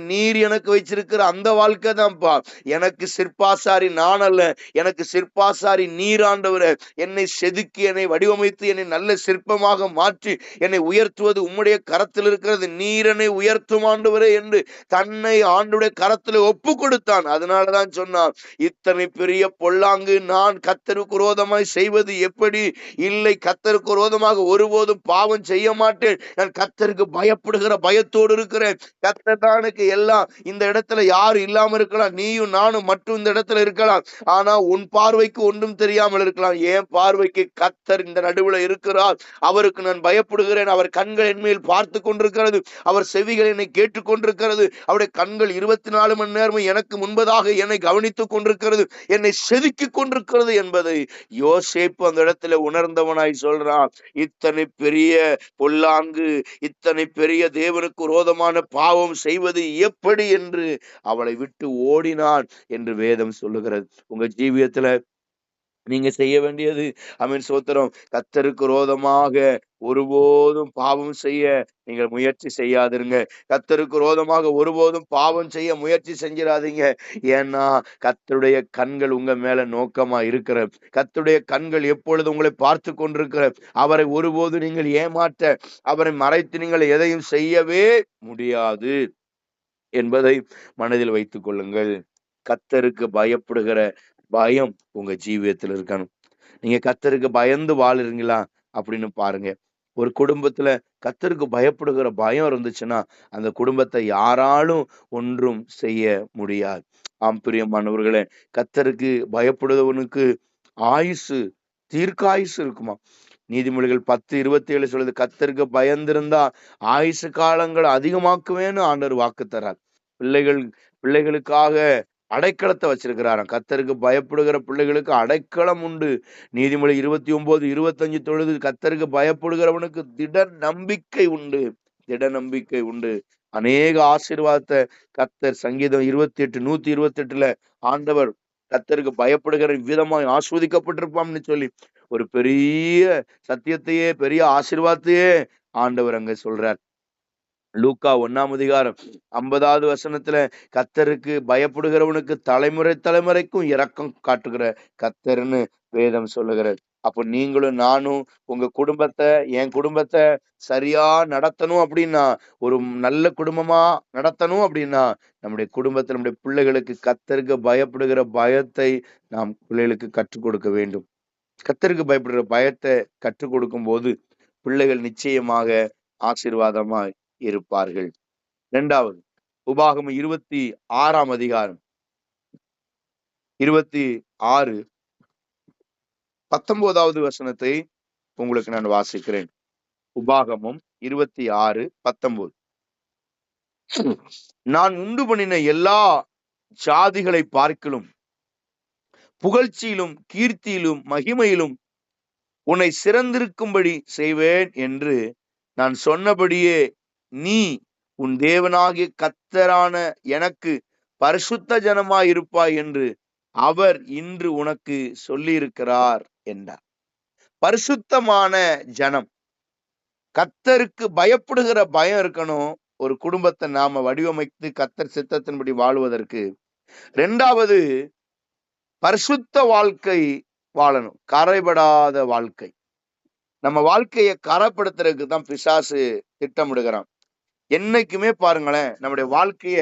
நீர் எனக்கு வச்சிருக்கிற அந்த வாழ்க்கை தான்ப்பா எனக்கு சிற்பாசாரி நான் அல்ல, எனக்கு சிற்பாசாரி நீர் ஆண்டவரே. என்னை செதுக்கி என்னை வடிவமைத்து என்னை நல்ல சிற்பமாக மாற்றி என்னை உயர்த்துவது உம்முடைய கரத்தில் இருக்கிறது, நீர் என்னை உயர்த்தும் ஆண்டவரே என்று தன்னை ஆண்டுடைய கரத்தில் ஒப்பு கொடுத்தான். அதனாலதான் சொன்னான், இத்தனை பெரிய பொல்லாங்கு நான் கர்த்தருக்கு விரோதமாய் செய்வது எப்படி? இல்லை, கர்த்தருக்கு விரோதமாக ஒருபோதும் பாவம் செய்ய மாட்டேன். நான் கர்த்தருக்கு பயப்படுகிற பயத்தோடு இருக்கிறேன். கர்த்தர் தான் எனக்கு எல்லாம். இந்த இடத்துல யாரும் இல்லாம இருக்கலாம், நீயும் நானும் மட்டும் இந்த இடத்துல இருக்கலாம். ஆனா உன் பார்வைக்கு ஒன்றும் தெரியாமல் இருக்கலாம், என் பார்வைக்கு கர்த்தர் இந்த நடுவுல இருக்கிறார். அவருக்கு நான் பயப்படுகிறேன். அவர் கண்கள் என் மேல் பார்த்து கொண்டிருக்கிறது, அவர் செவிகள் என்னை கேட்டுக் கொண்டிருக்கிறது, அவருடைய கண்கள் 24 மணி நேரமும் எனக்கு முன்பதாக என்னை கவனித்துக் கொண்டிருக்கிறது, என்னை செதுக்கிக் கொண்டிருக்கிறது என்பதை யோசேப்பு அந்த இடத்துல உணர்ந்தவனாய் சொல்றான். இத்தனை பெரிய பொல்லாங்கு, இத்தனை பெரிய தேவனுக்கு விரோதமான பாவம் செய்வது எப்படி என்று அவளை விட்டு ஓடினான் என்று வேதம் சொல்லுகிறது. உங்க ஜீவியத்துல நீங்க செய்ய வேண்டியது, ஆமென் ஸ்தோத்திரம், கர்த்தருக்கு விரோதமாக ஒருபோதும் பாவம் செய்ய நீங்கள் முயற்சி செய்யாதிருங்க. கர்த்தருக்கு விரோதமாக ஒருபோதும் பாவம் செய்ய முயற்சி செஞ்சிடாதீங்க. ஏன்னா கர்த்தருடைய கண்கள் உங்க மேல நோக்கமா இருக்கிற, கர்த்தருடைய கண்கள் எப்பொழுது உங்களை பார்த்து கொண்டிருக்கிற, அவரை ஒருபோது நீங்கள் ஏமாற்ற, அவரை மறைத்து நீங்கள் எதையும் செய்யவே முடியாது என்பதை மனதில் வைத்துக் கொள்ளுங்கள். கர்த்தருக்கு பயப்படுகிற பயம் உங்க ஜீவியத்துல இருக்கணும். நீங்க கர்த்தருக்கு பயந்து வாழுறீங்களா அப்படின்னு பாருங்க. ஒரு குடும்பத்துல கர்த்தருக்கு பயப்படுகிற பயம் இருந்துச்சுன்னா அந்த குடும்பத்தை யாராலும் ஒன்றும் செய்ய முடியாது. ஆம் பிரியமானவர்களே, கர்த்தருக்கு பயப்படுவனுக்கு ஆயுசு, தீர்க்காயுசு இருக்குமா. நீதிமொழிகள் 10:27 சொல்லுது, கர்த்தருக்கு பயந்திருந்தா ஆயுசு காலங்கள் அதிகமாக்குவேன்னு ஆண்டவர் வாக்கு தரார். பிள்ளைகளுக்காக அடைக்கலத்தை வச்சிருக்கிறாராம். கர்த்தருக்கு பயப்படுகிற பிள்ளைகளுக்கு அடைக்கலம் உண்டு. நீதிமொழி 29:25 தொழுது, கர்த்தருக்கு பயப்படுகிறவனுக்கு திட நம்பிக்கை உண்டு. திட நம்பிக்கை உண்டு. அநேக ஆசீர்வாதத்தை கர்த்தர் சங்கீதம் 128:28 ஆண்டவர் கர்த்தருக்கு பயப்படுகிற விதமாய் ஆஸ்வதிக்கப்பட்டிருப்பான்னு சொல்லி ஒரு பெரிய சத்தியத்தையே, பெரிய ஆசீர்வாதத்தையே ஆண்டவர் அங்க சொல்றார். லூக்கா 1 வசனத்துல, கர்த்தருக்கு பயப்படுகிறவனுக்கு தலைமுறை தலைமுறைக்கும் இரக்கம் காட்டுகிற கர்த்தர்னு வேதம் சொல்லுகிறது. அப்போ நீங்களும் நானும் உங்க குடும்பத்தை, என் குடும்பத்தை சரியா நடத்தணும் அப்படின்னா, ஒரு நல்ல குடும்பமா நடத்தணும் அப்படின்னா, நம்முடைய குடும்பத்தில் நம்முடைய பிள்ளைகளுக்கு கர்த்தருக்கு பயப்படுகிற பயத்தை நாம் பிள்ளைகளுக்கு கற்றுக் கொடுக்க வேண்டும். கர்த்தருக்கு பயப்படுகிற பயத்தை கற்றுக் கொடுக்கும் போது பிள்ளைகள் நிச்சயமாக ஆசீர்வாதமாய் இருப்பார்கள். 2வது உபாகமம் 26 19வது வசனத்தை உங்களுக்கு நான் வாசிக்கிறேன். உபாகமம் 26:19. நான் உண்டு பண்ணின எல்லா ஜாதிகளை பார்க்கிலும் புகழ்ச்சியிலும் கீர்த்தியிலும் மகிமையிலும் உன்னை சிறந்திருக்கும்படி செய்வேன் என்று நான் சொன்னபடியே நீ உன் தேவனாகிய கர்த்தரான எனக்கு பரிசுத்த ஜனமாய் இருப்பாய் என்று அவர் இன்று உனக்கு சொல்லியிருக்கிறார் என்றார். பரிசுத்தமான ஜனம், கர்த்தருக்கு பயப்படுகிற பயம் இருக்கணும். ஒரு குடும்பத்தை நாம வடிவமைத்து கர்த்தர் சித்தத்தின்படி வாழுவதற்கு. 2வது, பரிசுத்த வாழ்க்கை வாழணும். கரைபடாத வாழ்க்கை. நம்ம வாழ்க்கையை கரைப்படுத்துறதுக்கு தான் பிசாசு திட்டமிடுகிறான். என்னைக்குமே பாருங்களேன், நம்முடைய வாழ்க்கைய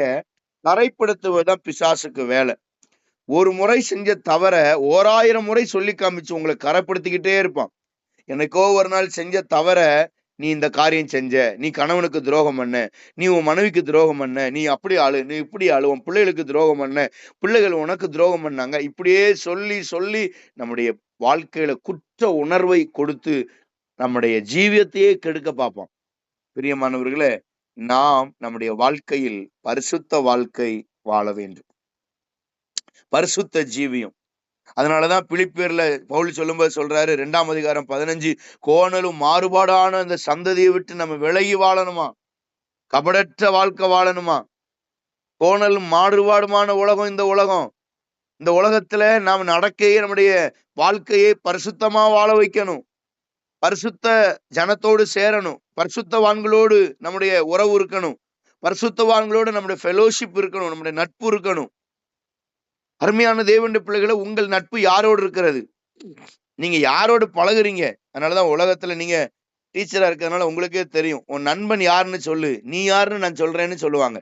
கரைப்படுத்துவதுதான் பிசாசுக்கு வேலை. ஒரு முறை செஞ்ச தவற 1000 முறை சொல்லி காமிச்சு உங்களை கரைப்படுத்திக்கிட்டே இருப்பான். என்னைக்கோ ஒரு நாள் செஞ்ச தவற, நீ இந்த காரியம் செஞ்ச, நீ கணவனுக்கு துரோகம் பண்ண, நீ உன் மனைவிக்கு துரோகம் பண்ண, நீ அப்படி ஆளு, நீ இப்படி ஆளு, உன் பிள்ளைகளுக்கு துரோகம் பண்ண, பிள்ளைகள் உனக்கு துரோகம் பண்ணாங்க, இப்படியே சொல்லி சொல்லி நம்முடைய வாழ்க்கையில குற்ற உணர்வை கொடுத்து நம்முடைய ஜீவியத்தையே கெடுக்க பார்ப்போம். பிரியமானவர்களே, நாம் நம்முடைய வாழ்க்கையில் பரிசுத்த வாழ்க்கை வாழ வேண்டும். பரிசுத்த ஜீவியம். அதனாலதான் பிலிப்பியர்ல பவுல் சொல்லும்போது சொல்றாரு, 2 கோணலும் மாறுபாடான அந்த சந்ததியை விட்டு நம்ம விலகி வாழணுமா, கபடற்ற வாழ்க்கை வாழணுமா. கோணலும் மாறுபாடுமான உலகம் இந்த உலகம். இந்த உலகத்துல நாம் நடக்கையே நம்முடைய வாழ்க்கையை பரிசுத்தமா வாழ வைக்கணும். பரிசுத்த ஜனத்தோடு சேரணும். பரிசுத்தவான்களோடு நம்முடைய உறவு இருக்கணும். பரிசுத்தவான்களோடு நம்முடைய ஃபெலோஷிப் இருக்கணும். நம்முடைய நட்பு இருக்கணும். அருமையான தேவனுடைய பிள்ளைகளை, உங்கள் நட்பு யாரோடு இருக்கிறது? நீங்க யாரோடு பழகுறீங்க? அதனாலதான் உலகத்துல நீங்க டீச்சரா இருக்கிறதுனால உங்களுக்கே தெரியும், உன் நண்பன் யாருன்னு சொல்லு, நீ யாருன்னு நான் சொல்றேன்னு சொல்லுவாங்க.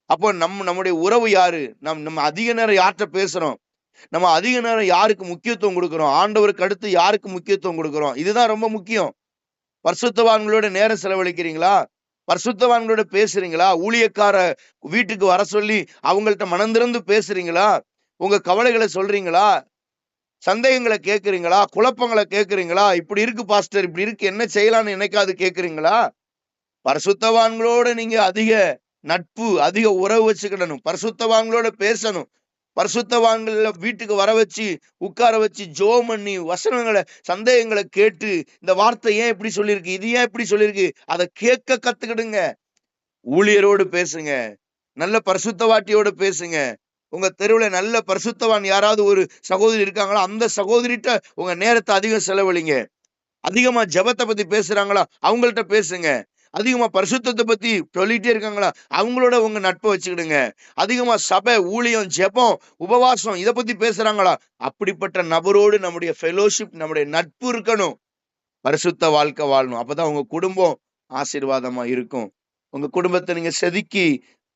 அப்போ நம்முடைய உறவு யாரு? நம்ம அதிக நேரம் யார்கிட்ட பேசுறோம்? நம்ம அதிக நேரம் யாருக்கு முக்கியத்துவம் கொடுக்கிறோம்? ஆண்டவருக்கு அடுத்து யாருக்கு முக்கியத்துவம் கொடுக்கிறோம்? இதுதான் ரொம்ப முக்கியம். பரிசுத்தவான்களோட நேரம் செலவழிக்கிறீங்களா? பரிசுத்தவான்களோட பேசுறீங்களா? ஊழியக்கார வீட்டுக்கு வர சொல்லி அவங்கள்ட்ட மனந்திறந்து பேசுறீங்களா? உங்க கவலைகளை சொல்றீங்களா? சந்தேகங்களை கேட்கறீங்களா? குழப்பங்களை கேட்கறீங்களா? இப்படி இருக்கு பாஸ்டர், இப்படி இருக்கு, என்ன செய்யலாம்னு என்னைக்காவது கேட்கறீங்களா? பரிசுத்தவான்களோட நீங்க அதிக நட்பு, அதிக உறவு வச்சுக்கிடணும். பரிசுத்தவான்களோட பேசணும். பரிசுத்தவான்கள வீட்டுக்கு வர வச்சு உட்கார வச்சு ஜோம் பண்ணி வசனங்களை, சந்தேகங்களை கேட்டு, இந்த வார்த்தை ஏன் இப்படி சொல்லியிருக்கு, இது ஏன் இப்படி சொல்லியிருக்கு, அதை கேட்க கத்துக்கிடுங்க. ஊழியரோடு பேசுங்க. நல்ல பரிசுத்தவாட்டியோட பேசுங்க. உங்க தெருவுல நல்ல பரிசுத்தவான் யாராவது ஒரு சகோதரி இருக்காங்களா, அந்த சகோதரிட்ட உங்க நேரத்தை அதிகம் செலவழிங்க. அதிகமா ஜெபத்தை பத்தி பேசுறாங்களா, அவங்கள்ட்ட பேசுங்க. அதிகமா பரிசுத்தத்தை பத்தி சொல்லிட்டே இருக்காங்களா, அவங்களோட உங்க நட்பை வச்சுக்கிடுங்க. அதிகமா சபை, ஊழியம், ஜெபம், உபவாசம் இதை பத்தி பேசுறாங்களா, அப்படிப்பட்ட நபரோடு நம்முடைய ஃபெலோஷிப், நம்முடைய நட்பு இருக்கணும். பரிசுத்த வாழ்க்கை வாழணும். அப்பதான் உங்க குடும்பம் ஆசீர்வாதமா இருக்கும். உங்க குடும்பத்தை நீங்க செதுக்கி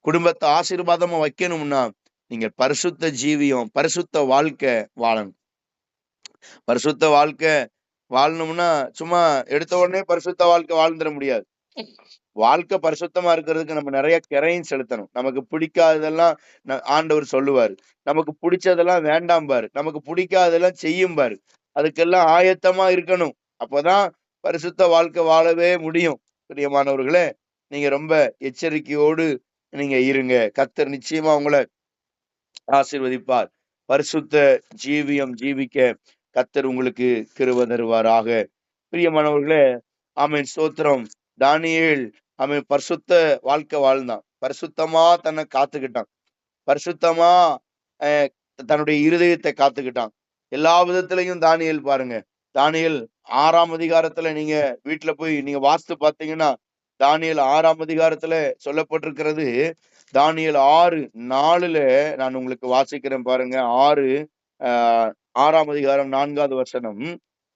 குடும்பத்தை ஆசீர்வாதமா வைக்கணும்னா நீங்க பரிசுத்த ஜீவியம், பரிசுத்த வாழ்க்கை வாழணும். பரிசுத்த வாழ்க்கை வாழணும்னா சும்மா எடுத்த உடனே பரிசுத்த வாழ்க்கை வாழ்ந்துட முடியாது. வாழ்க்கை பரிசுத்தமா இருக்கிறதுக்கு நம்ம நிறைய கிரையும் செலுத்தணும். நமக்கு பிடிக்காததெல்லாம் ஆண்டவர் சொல்லுவாரு. நமக்கு பிடிச்சதெல்லாம் வேண்டாம் பாரு, நமக்கு பிடிக்காததெல்லாம் செய்யும் பாரு. அதுக்கெல்லாம் ஆயத்தமா இருக்கணும். அப்பதான் பரிசுத்த வாழ்க்கை வாழவே முடியும். பிரியமானவர்களே, நீங்க ரொம்ப எச்சரிக்கையோடு நீங்க இருங்க. கர்த்தர் நிச்சயமா உங்களை ஆசீர்வதிப்பார். பரிசுத்த ஜீவியம் ஜீவிக்க கர்த்தர் உங்களுக்கு கிருபை தருவாராக. பிரியமானவர்களே, ஆமென், ஸ்தோத்திரம். தானியேல் அவன் பரிசுத்த வாழ்க்கை வாழ்ந்தான். பரிசுத்தமா தன்னை காத்துக்கிட்டான். பரிசுத்தமா அஹ், தன்னுடைய இருதயத்தை காத்துக்கிட்டான். எல்லா விதத்திலையும் தானியேல் பாருங்க. தானியேல் 6ஆம் அதிகாரத்துல நீங்க வீட்டுல போய் நீங்க வாஸ்து பாத்தீங்கன்னா, தானியேல் 6ஆம் அதிகாரத்துல சொல்லப்பட்டிருக்கிறது. தானியேல் 6:4 நான் உங்களுக்கு வாசிக்கிறேன் பாருங்க. 6 ஆஹ் 6ஆம் அதிகாரம் 4வது வசனம்.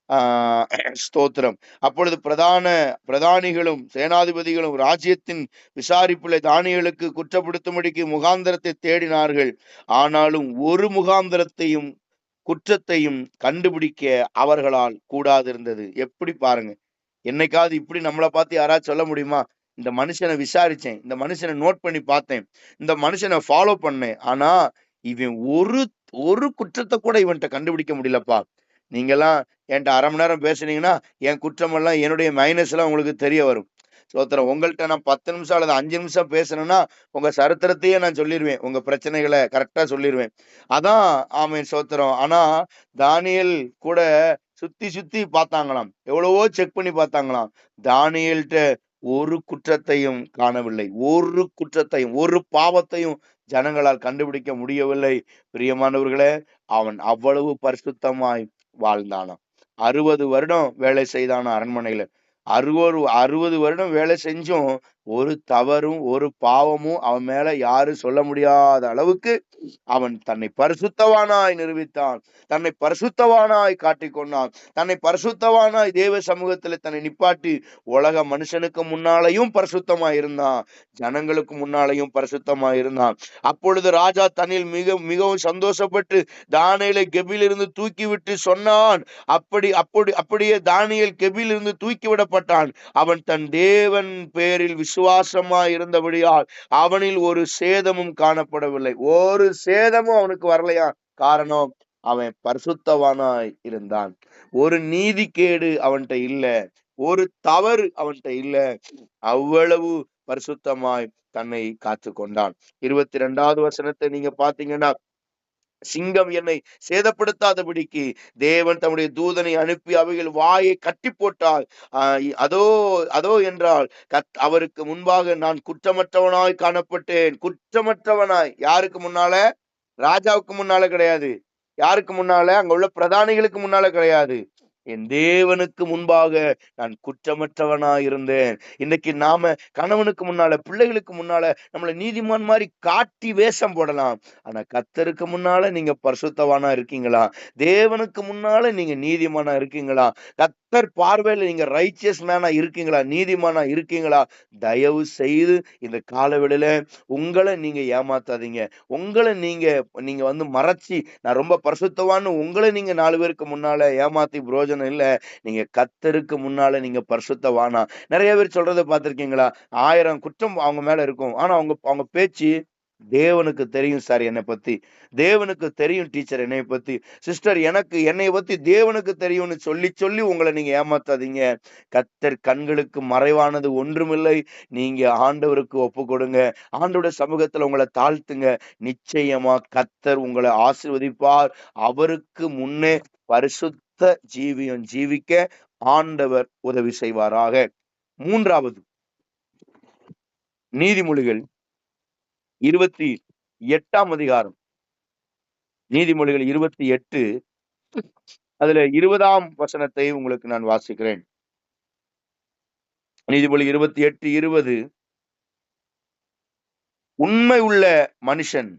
ஆஹ் ஸ்தோத்திரம். அப்பொழுது பிரதானிகளும் சேனாதிபதிகளும் ராஜ்யத்தின் விசாரிப்புல தானியேலுக்கு குற்றப்படுத்தும்படிக்கு முகாந்தரத்தை தேடினார்கள். ஆனாலும் ஒரு முகாந்தரத்தையும் குற்றத்தையும் கண்டுபிடிக்க அவர்களால் கூடாதிருந்தது. எப்படி பாருங்க. என்னைக்காவது இப்படி நம்மளை பார்த்து யாராவது சொல்ல முடியுமா? இந்த மனுஷனை விசாரிச்சேன், இந்த மனுஷனை நோட் பண்ணி பார்த்தேன், இந்த மனுஷனை ஃபாலோ பண்ணேன், ஆனா இவன் ஒரு ஒரு குற்றத்தை கூட இவன்கிட்ட கண்டுபிடிக்க முடியலப்பா. நீங்கெல்லாம் என்கிட்ட 1/2 மணி நேரம் பேசுனீங்கன்னா என் குற்றமெல்லாம் என்னுடைய மைனஸ் எல்லாம் உங்களுக்கு தெரிய வரும். சோத்திரம். உங்கள்கிட்ட நான் 10 நிமிஷம் அல்லது 5 நிமிஷம் பேசணும்னா உங்க சரித்திரத்தையே நான் சொல்லிடுவேன். உங்க பிரச்சனைகளை கரெக்டா சொல்லிடுவேன். அதான். ஆமென், சோத்திரம். ஆனா தானியேல் கூட சுத்தி சுத்தி பார்த்தாங்களாம். எவ்வளவோ செக் பண்ணி பார்த்தாங்களாம். தானியேல்ட்ட ஒரு குற்றத்தையும் காணவில்லை. ஒரு குற்றத்தையும், ஒரு பாவத்தையும் ஜனங்களால் கண்டுபிடிக்க முடியவில்லை. பிரியமானவர்களே, அவன் அவ்வளவு பரிசுத்தமாய் வாழ்ந்தானாம். 60 வருடம் வேலை செய்தானா அரண்மனையில. 60 வருடம் வேலை செஞ்சும் ஒரு தவறும் ஒரு பாவமும் அவன் மேல யாரும் சொல்ல முடியாத அளவுக்கு அவன் தன்னை பரிசுத்தவானாய் நிரூபித்தான். தன்னை பரிசுத்தவானாய் காட்டிக்கொண்டான். தன்னை பரிசுத்தவானாய் தேவ சமூகத்துல தன்னை நிப்பாட்டி உலக மனுஷனுக்கு முன்னாலையும் பரிசுத்தமாய் இருந்தான். ஜனங்களுக்கு முன்னாலையும் பரிசுத்தமாய் இருந்தான். அப்பொழுது ராஜா தன்னில் மிகவும் சந்தோஷப்பட்டு தானியேலை கெபிலிருந்து தூக்கிவிட்டு சொன்னான். அப்படியே தானியேல் கெபிலிருந்து தூக்கிவிடப்பட்டான். அவன் தன் தேவன் பேரில் விசுவாசமாய் இருந்தபடியால் அவனில் ஒரு சேதமும் காணப்படவில்லை. ஒரு சேதமும் அவனுக்கு வரலையா? காரணம், அவன் பரிசுத்தவானாய் இருந்தான். ஒரு நீதிகேடு அவன்கிட்ட இல்ல, ஒரு தவறு அவன்கிட்ட இல்ல. அவ்வளவு பரிசுத்தமாய் தன்னை காத்து கொண்டான். 22வது வசனத்தை நீங்க பாத்தீங்கன்னா, சிங்கம் என்னை சேதப்படுத்தாதபடிக்கு தேவன் தம்முடைய தூதனை அனுப்பி அவைகள் வாயை கட்டி போட்டால் அதோ அதோ என்றால் அவருக்கு முன்பாக நான் குற்றமற்றவனாய் காணப்பட்டேன். குற்றமற்றவனாய். யாருக்கு முன்னால? ராஜாவுக்கு முன்னால கிடையாது. யாருக்கு முன்னால? அங்க உள்ள பிரதானிகளுக்கு முன்னால கிடையாது. என் தேவனுக்கு முன்பாக நான் குற்றமற்றவனாய் இருந்தேன். இன்னைக்கு நாம கணவனுக்கு முன்னால, பிள்ளைகளுக்கு முன்னால நம்மள நீதிமான் மாதிரி காட்டி வேஷம் போடலாம். ஆனா கர்த்தருக்கு முன்னால நீங்க பரிசுத்தவானா இருக்கீங்களா? தேவனுக்கு முன்னால நீங்க நீதிமானா இருக்கீங்களா? கர்த்தர் பார்வையில நீங்க ரைச்சியஸ் மேனா இருக்கீங்களா? நீதிமானா இருக்கீங்களா? தயவு செய்து இந்த காலவெளியில உங்களை நீங்க ஏமாத்தாதீங்க. உங்களை நீங்க நீங்க மறைச்சி நான் ரொம்ப பரிசுத்தவான்னு உங்களை நீங்க 4 பேருக்கு முன்னால ஏமாத்தி பிரயோஜனம் இல்ல. நீங்க கர்த்தருக்கு முன்னால நீங்க பரிசுத்தவானா. நிறைய பேர் சொல்றதை பார்த்திருக்கீங்களா? 1000 குற்றம் அவங்க மேல இருக்கும். ஆனா அவங்க அவங்க பேச்சு, தேவனுக்கு தெரியும் சார் என்னை பத்தி, தேவனுக்கு தெரியும் டீச்சர் என்னை பத்தி, சிஸ்டர் எனக்கு என்னை பத்தி தேவனுக்கு தெரியும்னு சொல்லி சொல்லி உங்களை நீங்க ஏமாத்தாதீங்க. கர்த்தர் கண்களுக்கு மறைவானது ஒன்றுமில்லை. நீங்க ஆண்டவருக்கு ஒப்பு கொடுங்க. ஆண்டவருடைய சமூகத்துல உங்களை தாழ்த்துங்க. நிச்சயமா கர்த்தர் உங்களை ஆசீர்வதிப்பார். அவருக்கு முன்னே பரிசுத்த ஜீவியம் ஜீவிக்க ஆண்டவர் உதவி செய்வாராக. 3வது நீதிமொழிகள் 28ஆம் அதிகாரம். நீதிமொழிகள் 28, அதுல 20ஆம் வசனத்தை உங்களுக்கு நான் வாசிக்கிறேன். நீதிமொழி 28:20. உண்மை உள்ள மனுஷன்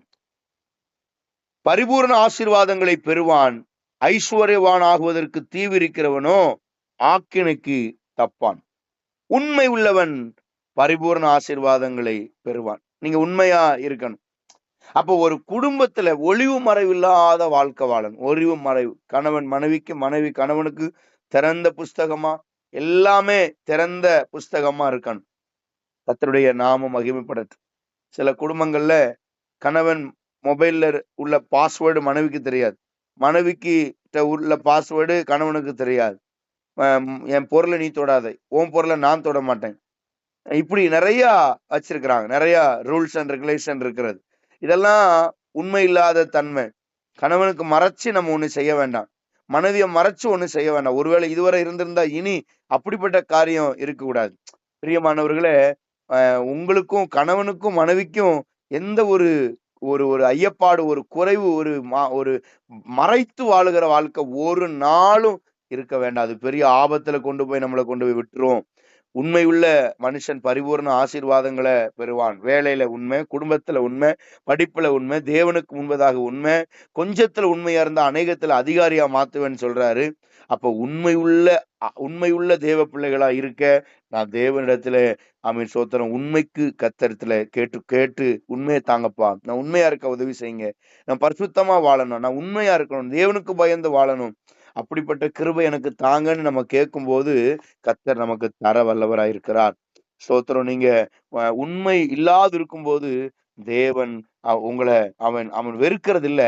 பரிபூர்ண ஆசீர்வாதங்களை பெறுவான். ஐஸ்வர்யவான் ஆகுவதற்கு தீவிரிக்கிறவனோ ஆக்கினைக்கு தப்பான். உண்மை உள்ளவன் பரிபூர்ண ஆசீர்வாதங்களை பெறுவான். நீங்க உண்மையா இருக்கணும். அப்போ ஒரு குடும்பத்துல ஒளிவு மறைவு இல்லாத வாழ்க்கை வாழணும். ஒளிவு மறைவு. கணவன் மனைவிக்கு, மனைவி கணவனுக்கு திறந்த புஸ்தகமா, எல்லாமே திறந்த புஸ்தகமா இருக்கணும். கர்த்தருடைய நாமம் மகிமைப்படட்டும். சில குடும்பங்கள்ல கணவன் மொபைல்ல உள்ள பாஸ்வேர்டு மனைவிக்கு தெரியாது, மனைவிக்கு உள்ள பாஸ்வேர்டு கணவனுக்கு தெரியாது. என் பொருளை நீ தொடாத, உன் பொருளை நான் தொட மாட்டேன். இப்படி நிறைய வச்சிருக்கிறாங்க. நிறைய ரூல்ஸ் அண்ட் ரெகுலேஷன் இருக்கிறது. இதெல்லாம் உண்மை இல்லாத தன்மை. கணவனுக்கு மறைச்சு நம்ம ஒண்ணு செய்ய வேண்டாம். மனைவியை மறைச்சு ஒண்ணு செய்ய வேண்டாம். ஒருவேளை இதுவரை இருந்திருந்தா இனி அப்படிப்பட்ட காரியம் இருக்கக்கூடாது. பிரியமானவர்களே, உங்களுக்கும் கணவனுக்கும் மனைவிக்கும் எந்த ஒரு ஒரு ஒரு ஐயப்பாடு, ஒரு குறைவு, ஒரு மறைத்து வாழுகிற வாழ்க்கை ஒரு நாளும் இருக்க வேண்டாம். அது பெரிய ஆபத்துல கொண்டு போய் நம்மளை கொண்டு போய் விட்டுரும். உண்மை உள்ள மனுஷன் பரிபூர்ண ஆசீர்வாதங்களை பெறுவான். வேலையில உண்மை, குடும்பத்துல உண்மை, படிப்புல உண்மை, தேவனுக்கு முன்பதாக உண்மை, கொஞ்சத்துல உண்மையா இருந்தா அநேகத்துல அதிகாரியா மாத்துவேன்னு சொல்றாரு. அப்ப உண்மையுள்ள தேவ பிள்ளைகளா இருக்க நான் தேவனிடத்துல ஆமென் ஸ்தோத்திரம், உண்மைக்கு கர்த்தரிடத்துல கேட்டு கேட்டு உண்மையை தாங்கப்பா, நான் உண்மையா இருக்க உதவி செய்யுங்க, நான் பரிசுத்தமா வாழணும், நான் உண்மையா இருக்கணும், தேவனுக்கு பயந்து வாழணும், அப்படிப்பட்ட கிருபை எனக்கு தாங்கன்னு நம்ம கேட்கும்போது கர்த்தர் நமக்கு தர வல்லவராயிருக்கிறார். ஸ்தோத்திரம். நீங்க உண்மை இல்லாது இருக்கும்போது தேவன் உங்களை அவன் அவன் வெறுக்கிறது இல்ல,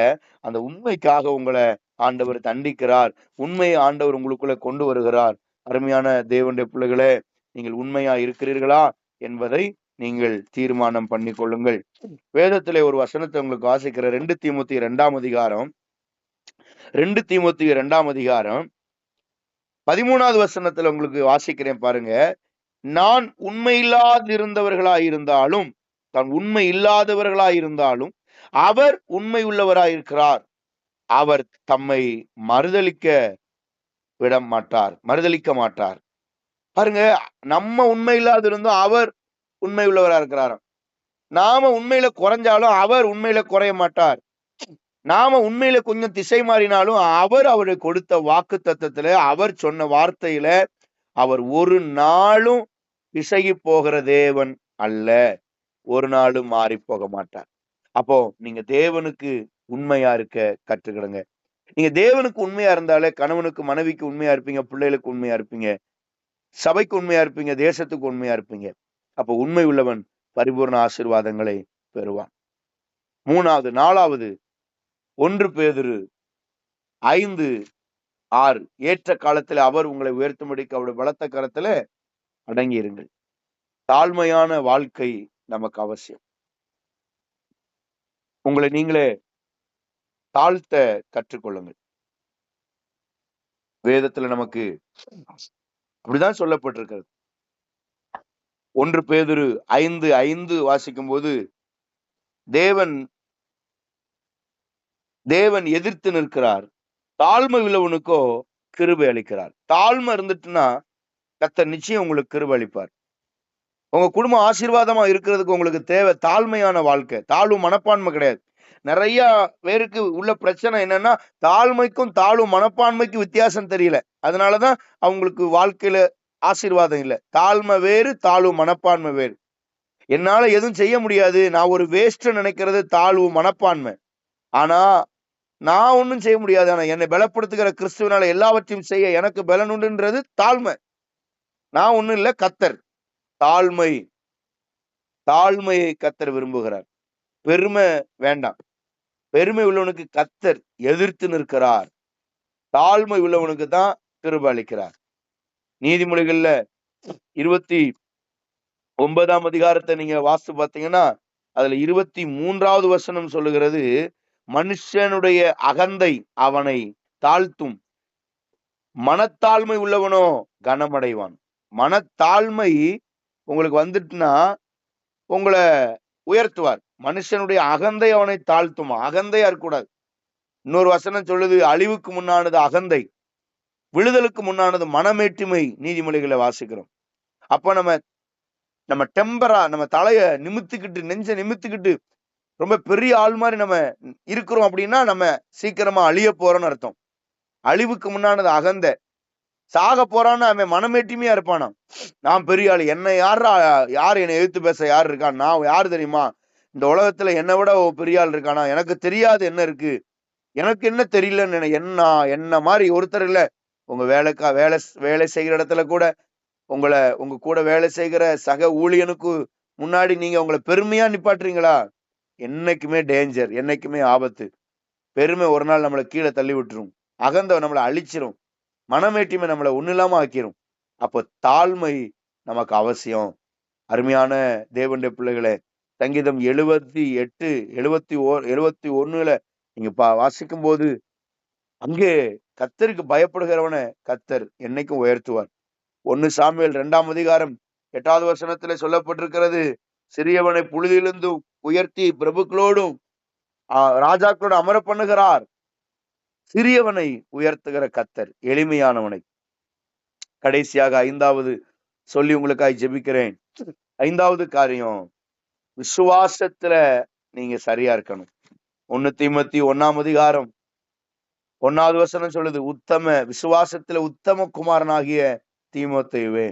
அந்த உண்மைக்காக உங்களை ஆண்டவர் தண்டிக்கிறார். உண்மையை ஆண்டவர் உங்களுக்குள்ள கொண்டு வருகிறார். அருமையான தேவனுடைய பிள்ளைகளே, நீங்கள் உண்மையா இருக்கிறீர்களா என்பதை நீங்கள் தீர்மானம் பண்ணி கொள்ளுங்கள். வேதத்திலே ஒரு வசனத்தை உங்களுக்கு வாசிக்கிற 2 தீமோத்தேயு 2ஆம் அதிகாரம் 13வது வசனத்துல உங்களுக்கு வாசிக்கிறேன் பாருங்க. நான் உண்மையில்லாதிருந்தவர்களாயிருந்தாலும், தான் உண்மை இல்லாதவர்களாயிருந்தாலும் அவர் உண்மை உள்ளவராயிருக்கிறார். அவர் தம்மை மறுதலிக்க மாட்டார். பாருங்க, நம்ம உண்மை இல்லாத இருந்தோம், அவர் உண்மை உள்ளவரா இருக்கிறாராம். நாம உண்மையில குறைஞ்சாலும் அவர் உண்மையில குறைய மாட்டார். நாம உண்மையில கொஞ்சம் திசை மாறினாலும் அவர் அவருக்கு கொடுத்த வாக்கு தத்தத்துல, அவர் சொன்ன வார்த்தையில அவர் ஒரு நாளும் பிசகி போகிற தேவன் அல்ல. ஒரு நாளும் மாறி போக மாட்டார். அப்போ நீங்க தேவனுக்கு உண்மையா இருக்க கற்றுக்கிடுங்க. நீங்க தேவனுக்கு உண்மையா இருந்தாலே கணவனுக்கு மனைவிக்கு உண்மையா இருப்பீங்க, பிள்ளைகளுக்கு உண்மையா இருப்பீங்க, சபைக்கு உண்மையா இருப்பீங்க, தேசத்துக்கு உண்மையா இருப்பீங்க. அப்போ உண்மை உள்ளவன் பரிபூர்ண ஆசீர்வாதங்களை பெறுவான். 4வது 1 பேதுரு 5:6 ஏற்ற காலத்துல அவர் உங்களை உயர்த்தும்படிக்கு அவருடைய பலத்த கரத்துல அடங்கி இருங்கள். தாழ்மையான வாழ்க்கை நமக்கு அவசியம். உங்களை நீங்களே தாழ்த்த கற்றுக்கொள்ளுங்கள். வேதத்துல நமக்கு அப்படிதான் சொல்லப்பட்டிருக்கிறது. 1 பேதுரு 5:5 வாசிக்கும் போது தேவன் எதிர்த்து நிற்கிறார், தாழ்மை உள்ளவனுக்கோ கிருபை அளிக்கிறார். தாழ்மை இருந்துட்டுன்னா கர்த்தர் நிச்சயம் உங்களுக்கு கிருபை அளிப்பார். உங்க குடும்பம் ஆசீர்வாதமா இருக்கிறதுக்கு உங்களுக்கு தேவை தாழ்மையான வாழ்க்கை, தாழ்வு மனப்பான்மை கிடையாது. நிறைய பேருக்கு உள்ள பிரச்சனை என்னன்னா, தாழ்மைக்கும் தாழ்வு மனப்பான்மைக்கும் வித்தியாசம் தெரியல. அதனாலதான் அவங்களுக்கு வாழ்க்கையில ஆசீர்வாதம் இல்லை. தாழ்மை வேறு, தாழ்வு மனப்பான்மை வேறு. என்னால எதுவும் செய்ய முடியாது, நான் ஒரு வேஸ்ட் நினைக்கிறது தாழ்வு மனப்பான்மை. ஆனா நான் ஒன்னும் செய்ய முடியாது, ஆனா என்னை பலப்படுத்துகிற கிறிஸ்துவனால எல்லாவற்றையும் செய்ய எனக்கு பலன் உண்டுன்றது தாழ்மை. நான் ஒண்ணும் இல்ல, கர்த்தர். தாழ்மையை கர்த்தர் விரும்புகிறார். பெருமை வேண்டாம். பெருமை உள்ளவனுக்கு கர்த்தர் எதிர்த்து நிற்கிறார். தாழ்மை உள்ளவனுக்கு தான் கிருபை அளிக்கிறார். நீதிமொழிகள்ல 29ஆம் அதிகாரத்தை நீங்க வாசித்து பார்த்தீங்கன்னா, அதுல 23வது வசனம் சொல்லுகிறது, மனுஷனுடைய அகந்தை அவனை தாழ்த்தும், மனத்தாழ்மை உள்ளவனோ கனமடைவான். மனத்தாழ்மை உங்களுக்கு வந்துட்டுனா உங்களை உயர்த்துவார். மனுஷனுடைய அகந்தை அவனை தாழ்த்தும். அகந்தையா இருக்கக்கூடாது. இன்னொரு வசனம் சொல்லுது, அழிவுக்கு முன்னானது அகந்தை, விழுதலுக்கு முன்னானது மனமேட்டுமை. நீதிமொழிகளை வாசிக்கிறோம். அப்ப நம்ம டெம்பரா நம்ம தலைய நிமித்துக்கிட்டு, நெஞ்ச நிமித்துக்கிட்டு ரொம்ப பெரிய ஆள் மாதிரி நம்ம இருக்கிறோம் அப்படின்னா நம்ம சீக்கிரமா அழிய போறோம்னு அர்த்தம். அழிவுக்கு முன்னானது அகந்தை. சாக போறான்னு அவன் மனமேட்டிமையா இருப்பானா, நான் பெரிய ஆளு, என்னை யார் என்னை எழுத்து பேச யார் இருக்கா, நான் யாரு தெரியுமா, இந்த உலகத்துல என்னை விட பெரிய ஆள் இருக்கானா, எனக்கு தெரியாது என்ன இருக்கு, எனக்கு என்ன தெரியலன்னு என்ன மாதிரி ஒருத்தர் இல்ல. உங்க வேலை செய்கிற இடத்துல கூட உங்க கூட வேலை செய்கிற சக ஊழியனுக்கு முன்னாடி நீங்க உங்களை பெருமையா நிப்பாட்டுறீங்களா, என்னைக்குமே டேஞ்சர், என்னைக்குமே ஆபத்து. பெருமை ஒரு நாள் நம்மளை கீழே தள்ளி விட்டுரும். அகந்தை நம்மளை அழிச்சிரும். மனமேட்டிமை நம்மளை ஒண்ணு இல்லாம ஆக்கிரும். அப்போ தாழ்மை நமக்கு அவசியம். அருமையான தேவனுடைய பிள்ளைகளே, சங்கீதம் 78, 71 நீங்க வாசிக்கும் போது அங்கே கர்த்தருக்கு பயப்படுகிறவனை கர்த்தர் என்னைக்கும் உயர்த்துவார். 1 சாமுவேல் 2ஆம் அதிகாரம் 8வது வசனத்துல சொல்லப்பட்டிருக்கிறது, சிறியவனை புழுதியிலிருந்து உயர்த்தி பிரபுக்களோடும் ராஜாக்களோடு அமர பண்ணுகிறார். சிறியவனை உயர்த்துகிற கர்த்தர் எளிமையானவனை. கடைசியாக 5வது சொல்லி உங்களுக்காக ஜெபிக்கிறேன். 5வது காரியம், விசுவாசத்துல நீங்க சரியா இருக்கணும். 1 தீமோத்தேயு 1ஆம் அதிகாரம் 1வது வசனம் சொல்லுது, விசுவாசத்துல உத்தம குமாரனாகிய தீமோத்தேயுவே,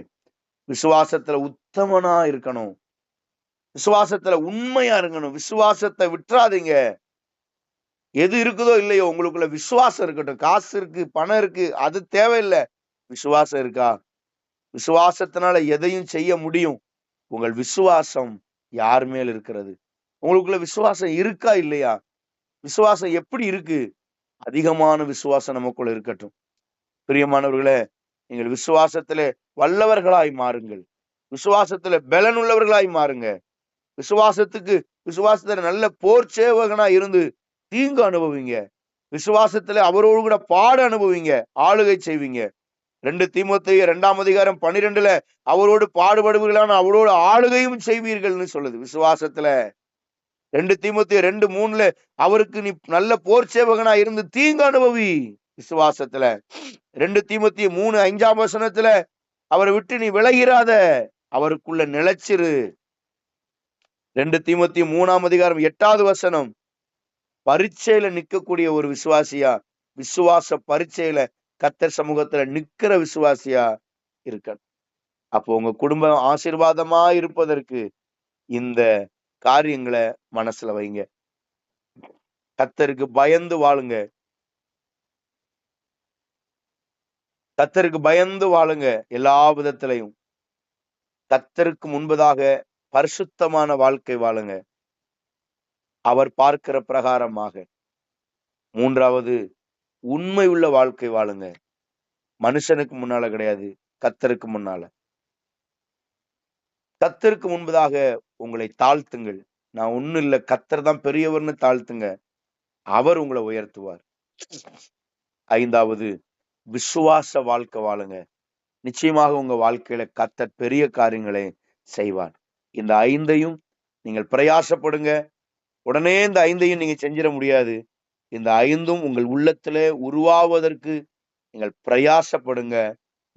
விசுவாசத்துல உத்தமனா இருக்கணும், விசுவாசத்துல உண்மையா இருக்கணும், விசுவாசத்தை விட்டுறாதீங்க. எது இருக்குதோ இல்லையோ உங்களுக்குள்ள விசுவாசம் இருக்கட்டும். காசு இருக்கு, பணம் இருக்கு, அது தேவையில்லை. விசுவாசம் இருக்கா? விசுவாசத்தினால எதையும் செய்ய முடியும். உங்கள் விசுவாசம் யார் மேல் இருக்கிறது? உங்களுக்குள்ள விசுவாசம் இருக்கா இல்லையா? விசுவாசம் எப்படி இருக்கு? அதிகமான விசுவாசம் நமக்குள்ள இருக்கட்டும். பிரியமானவர்களே, நீங்கள் விசுவாசத்திலே வல்லவர்களாய் மாறுங்கள். விசுவாசத்துல பலன் உள்ளவர்களாய் மாறுங்க. விசுவாசத்துல நல்ல போர் சேவகனா இருந்து தீங்கு அனுபவிங்க. விசுவாசத்துல அவரோடு கூட பாட அனுபவிங்க, ஆளுகை செய்வீங்க. 2 தீமோத்தேயு 2ஆம் அதிகாரம் 12 அவரோடு பாடுபடுவீர்களான அவரோடு ஆளுகையும் செய்வீர்கள்னு சொல்லுது. விசுவாசத்துல 2 தீமோத்தேயு 2:3 அவருக்கு நீ நல்ல போர் சேவகனா இருந்து தீங்கு அனுபவி. விசுவாசத்துல 2 தீமோத்தேயு 3:5ஆம் வசனத்துல அவரை விட்டு நீ விலகிராத, அவருக்குள்ள நிலைச்சிரு. 2 தீமோத்தேயு 3ஆம் அதிகாரம் 8வது வசனம், பரீட்சையில நிற்கக்கூடிய ஒரு விசுவாசியா, விசுவாச பரீட்சையில கர்த்தர் சமூகத்துல நிக்கிற விசுவாசியா இருக்கணும். அப்போ உங்க குடும்பம் ஆசீர்வாதமா இருப்பதற்கு இந்த காரியங்களை மனசுல வைங்க. கர்த்தருக்கு பயந்து வாழுங்க. கர்த்தருக்கு பயந்து வாழுங்க. எல்லா விதத்திலையும் கர்த்தருக்கு முன்பதாக பரிசுத்தமான வாழ்க்கை வாழுங்க, அவர் பார்க்கிற பிரகாரமாக. 3வது, உண்மை உள்ள வாழ்க்கை வாழுங்க. மனுஷனுக்கு முன்னால கிடையாது, கர்த்தருக்கு முன்னால. கர்த்தருக்கு முன்பதாக உங்களை தாழ்த்துங்கள். நான் ஒண்ணும் இல்லை, கர்த்தர் தான் பெரியவர்னு தாழ்த்துங்க, அவர் உங்களை உயர்த்துவார். 5வது, விசுவாச வாழ்க்கை வாழுங்க. நிச்சயமாக உங்க வாழ்க்கையில கர்த்தர் பெரிய காரியங்களை செய்வார். இந்த 5ஐயும் நீங்கள் பிரயாசப்படுங்க. உடனே இந்த 5ஐயும் நீங்க செஞ்சிட முடியாது. இந்த 5ம் உங்கள் உள்ளத்திலே உருவாவதற்கு நீங்கள் பிரயாசப்படுங்க.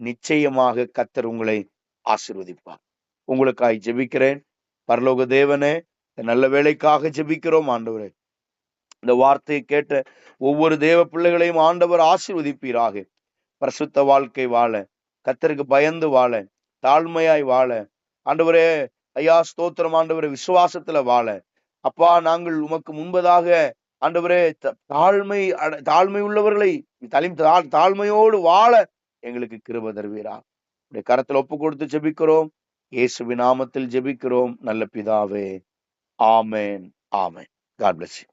நிச்சயமாக கர்த்தர் உங்களை ஆசீர்வதிப்பார். உங்களுக்காய் ஜெபிக்கிறேன். பரலோக தேவனே, நல்ல வேலைக்காக ஜெபிக்கிறோம் ஆண்டவரே. இந்த வார்த்தையை கேட்ட ஒவ்வொரு தேவ பிள்ளைகளையும் ஆண்டவர் ஆசீர்வதிப்பீராக. பரிசுத்த வாழ்க்கை வாழ, கர்த்தருக்கு பயந்து வாழ, தாழ்மையாய் வாழ ஆண்டவரே, ஐயா ஸ்தோத்திரம் ஆண்டவரே, விசுவாசத்துல வாழ அப்பா, நாங்கள் உமக்கு முன்பதாக ஆண்டவரே தாழ்மை உள்ளவர்களை தாழ்மையோடு வாழ எங்களுக்கு கிருபை தருவீரா. கரத்தில் ஒப்பு கொடுத்து ஜெபிக்கிறோம். இயேசுவின் நாமத்தில் ஜெபிக்கிறோம் நல்ல பிதாவே. ஆமென், ஆமென். God bless you.